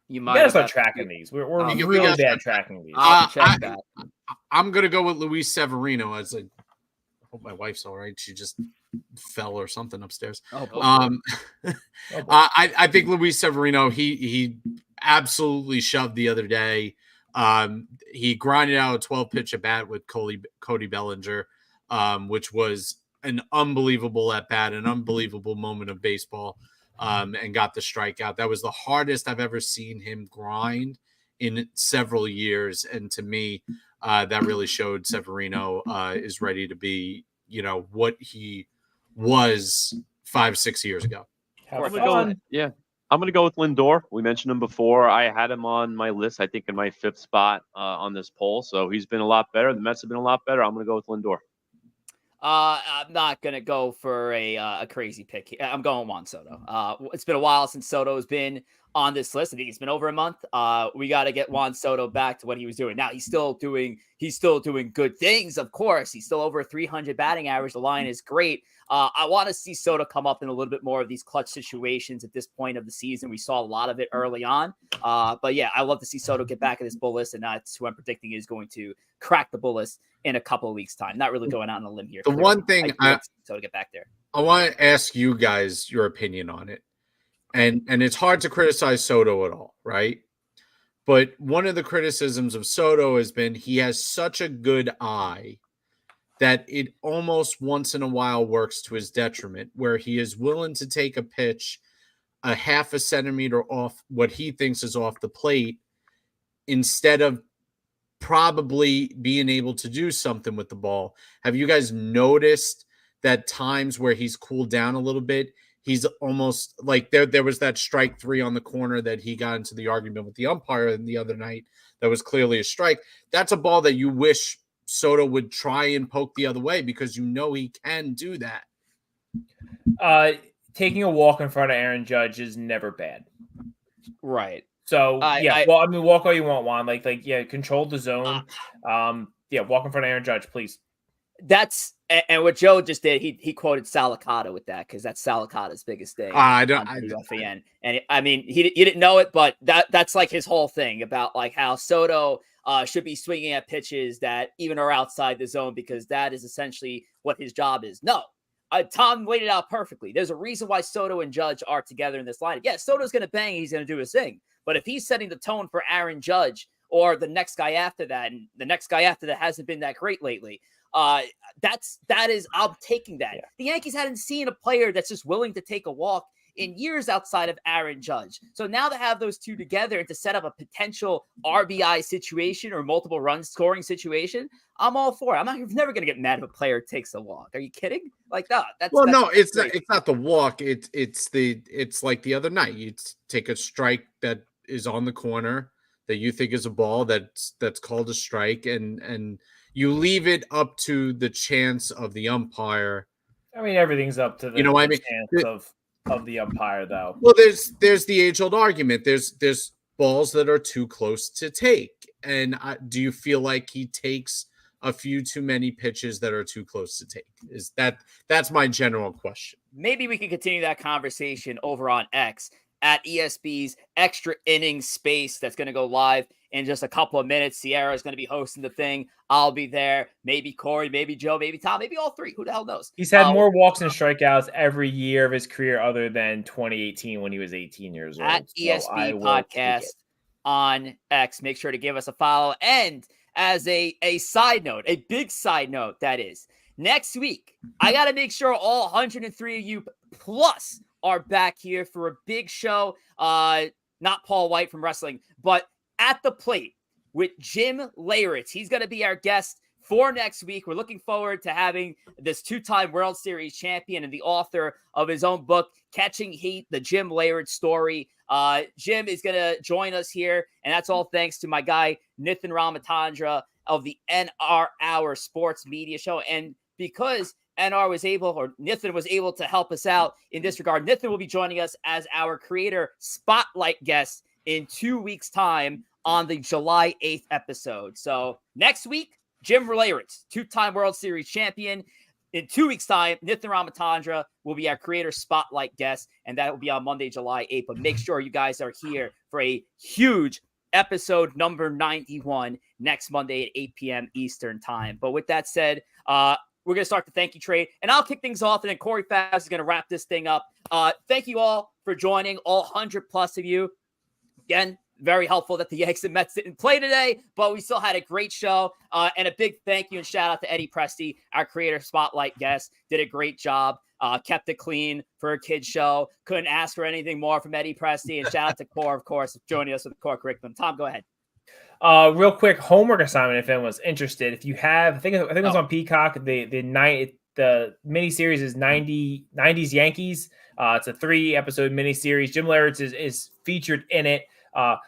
You We might gotta have start tracking these. We're we really gotta bad tracking these. I'll check that. I'm gonna go with Luis Severino as I hope my wife's all right. She just fell or something upstairs. I think Luis Severino, he absolutely shoved the other day. He grinded out a 12 pitch at bat with Cody Bellinger, which was an unbelievable at bat, an unbelievable moment of baseball, and got the strikeout. That was the hardest I've ever seen him grind in several years. And to me, that really showed Severino is ready to be, what he was 5-6 years ago. I'm going to go with Lindor. We mentioned him before. I had him on my list, I think, in my 5th spot on this poll. So he's been a lot better. The Mets have been a lot better. I'm going to go with Lindor. I'm not going to go for a crazy pick here. I'm going Juan Soto. It's been a while since Soto has been on this list. I think it's been over a month. We got to get Juan Soto back to what he was doing. Now he's still doing good things. Of course, he's still over 300 batting average. The line is great. I want to see Soto come up in a little bit more of these clutch situations at this point of the season. We saw a lot of it early on. But yeah, I love to see Soto get back in this bull list, and that's who I'm predicting is going to crack the bull list in a couple of weeks' time. Not really going out on a limb here. The one thing Soto get back there. I want to ask you guys your opinion on it. And it's hard to criticize Soto at all, right? But one of the criticisms of Soto has been he has such a good eye that it almost once in a while works to his detriment, where he is willing to take a pitch a half a centimeter off what he thinks is off the plate instead of probably being able to do something with the ball. Have you guys noticed that times where he's cooled down a little bit, he's almost like there was that strike 3 on the corner that he got into the argument with the umpire the other night that was clearly a strike. That's a ball that you wish Soto would try and poke the other way because he can do that. Taking a walk in front of Aaron Judge is never bad. Right. So walk all you want, Juan. Control the zone. Walk in front of Aaron Judge, please. That's and what Joe just did. He quoted Salicata with that because that's Salicata's biggest thing. And he didn't know it, but that's like his whole thing about like how Soto should be swinging at pitches that even are outside the zone because that is essentially what his job is. No. Tom laid it out perfectly. There's a reason why Soto and Judge are together in this lineup. Yeah, Soto's going to bang. He's going to do his thing. But if he's setting the tone for Aaron Judge or the next guy after that, and the next guy after that hasn't been that great lately, I'm taking that. Yeah. The Yankees hadn't seen a player that's just willing to take a walk in years outside of Aaron Judge. So now to have those two together and to set up a potential RBI situation or multiple run scoring situation, I'm all for it. I'm never going to get mad if a player takes a walk. Are you kidding? Like that? It's not the walk. It's like the other night. You take a strike that is on the corner that you think is a ball that's called a strike, and you leave it up to the chance of the umpire. I mean, everything's up to the chance of the umpire, though. Well, there's the age-old argument. There's balls that are too close to take, and do you feel like he takes a few too many pitches that are too close to take? That's my general question. Maybe we can continue that conversation over on X at ESP's Extra Innings Space. That's going to go live in just a couple of minutes. Sierra is going to be hosting the thing. I'll be there. Maybe Khoury, maybe Joe, maybe Tom, maybe all three. Who the hell knows? He's had more walks and strikeouts every year of his career other than 2018 when he was 18 years old. At ESP Podcast on X. Make sure to give us a follow. And as a side note, a big side note, that is, next week, I got to make sure all 103 of you plus are back here for a big show. Not Paul White from wrestling, but At the Plate with Jim Leyritz. He's going to be our guest for next week. We're looking forward to having this 2-time World Series champion and the author of his own book, Catching Heat, the Jim Leyritz story. Jim is going to join us here, and that's all thanks to my guy, Nithin Ramatandra of the NR Hour Sports Media Show. And because Nithin was able to help us out in this regard, Nithin will be joining us as our creator spotlight guest in 2 weeks' time on the July 8th episode. So next week, Jim Rivera, two-time World Series champion. In 2 weeks' time, Nithin Ramatandra will be our creator spotlight guest, and that will be on Monday, July 8th. But make sure you guys are here for a huge episode number 91 next Monday at 8 p.m. Eastern time. But with that said, we're going to start the thank you trade, and I'll kick things off, and then Khoury Favs is going to wrap this thing up. Thank you all for joining, all 100 plus of you. Again, very helpful that the Yanks and Mets didn't play today, but we still had a great show. And a big thank you and shout out to Eddie Presti, our creator spotlight guest. Did a great job. Kept it clean for a kid's show. Couldn't ask for anything more from Eddie Presti. And shout out to Khore, of course, joining us with the Khore Curriculum. Tom, go ahead. Real quick homework assignment if anyone's interested. If you have, I think it was on Peacock. The miniseries is 90s Yankees. It's a 3-episode miniseries. Jim Leyritz is featured in it.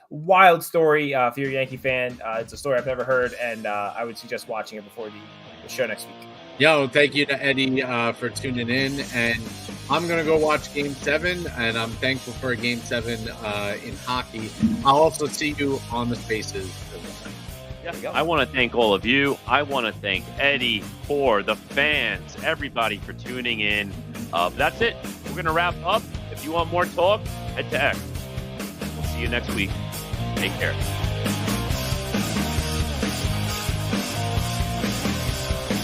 Wild story if you're a Yankee fan. It's a story I've never heard, and I would suggest watching it before the show next week. Yo, thank you to Eddie for tuning in, and I'm going to go watch Game 7, and I'm thankful for a Game 7 in hockey. I'll also see you on the spaces. I want to thank all of you. I want to thank Eddie, Khore, the fans, everybody for tuning in. That's it. We're going to wrap up. If you want more talk, head to X. See you next week. Take care.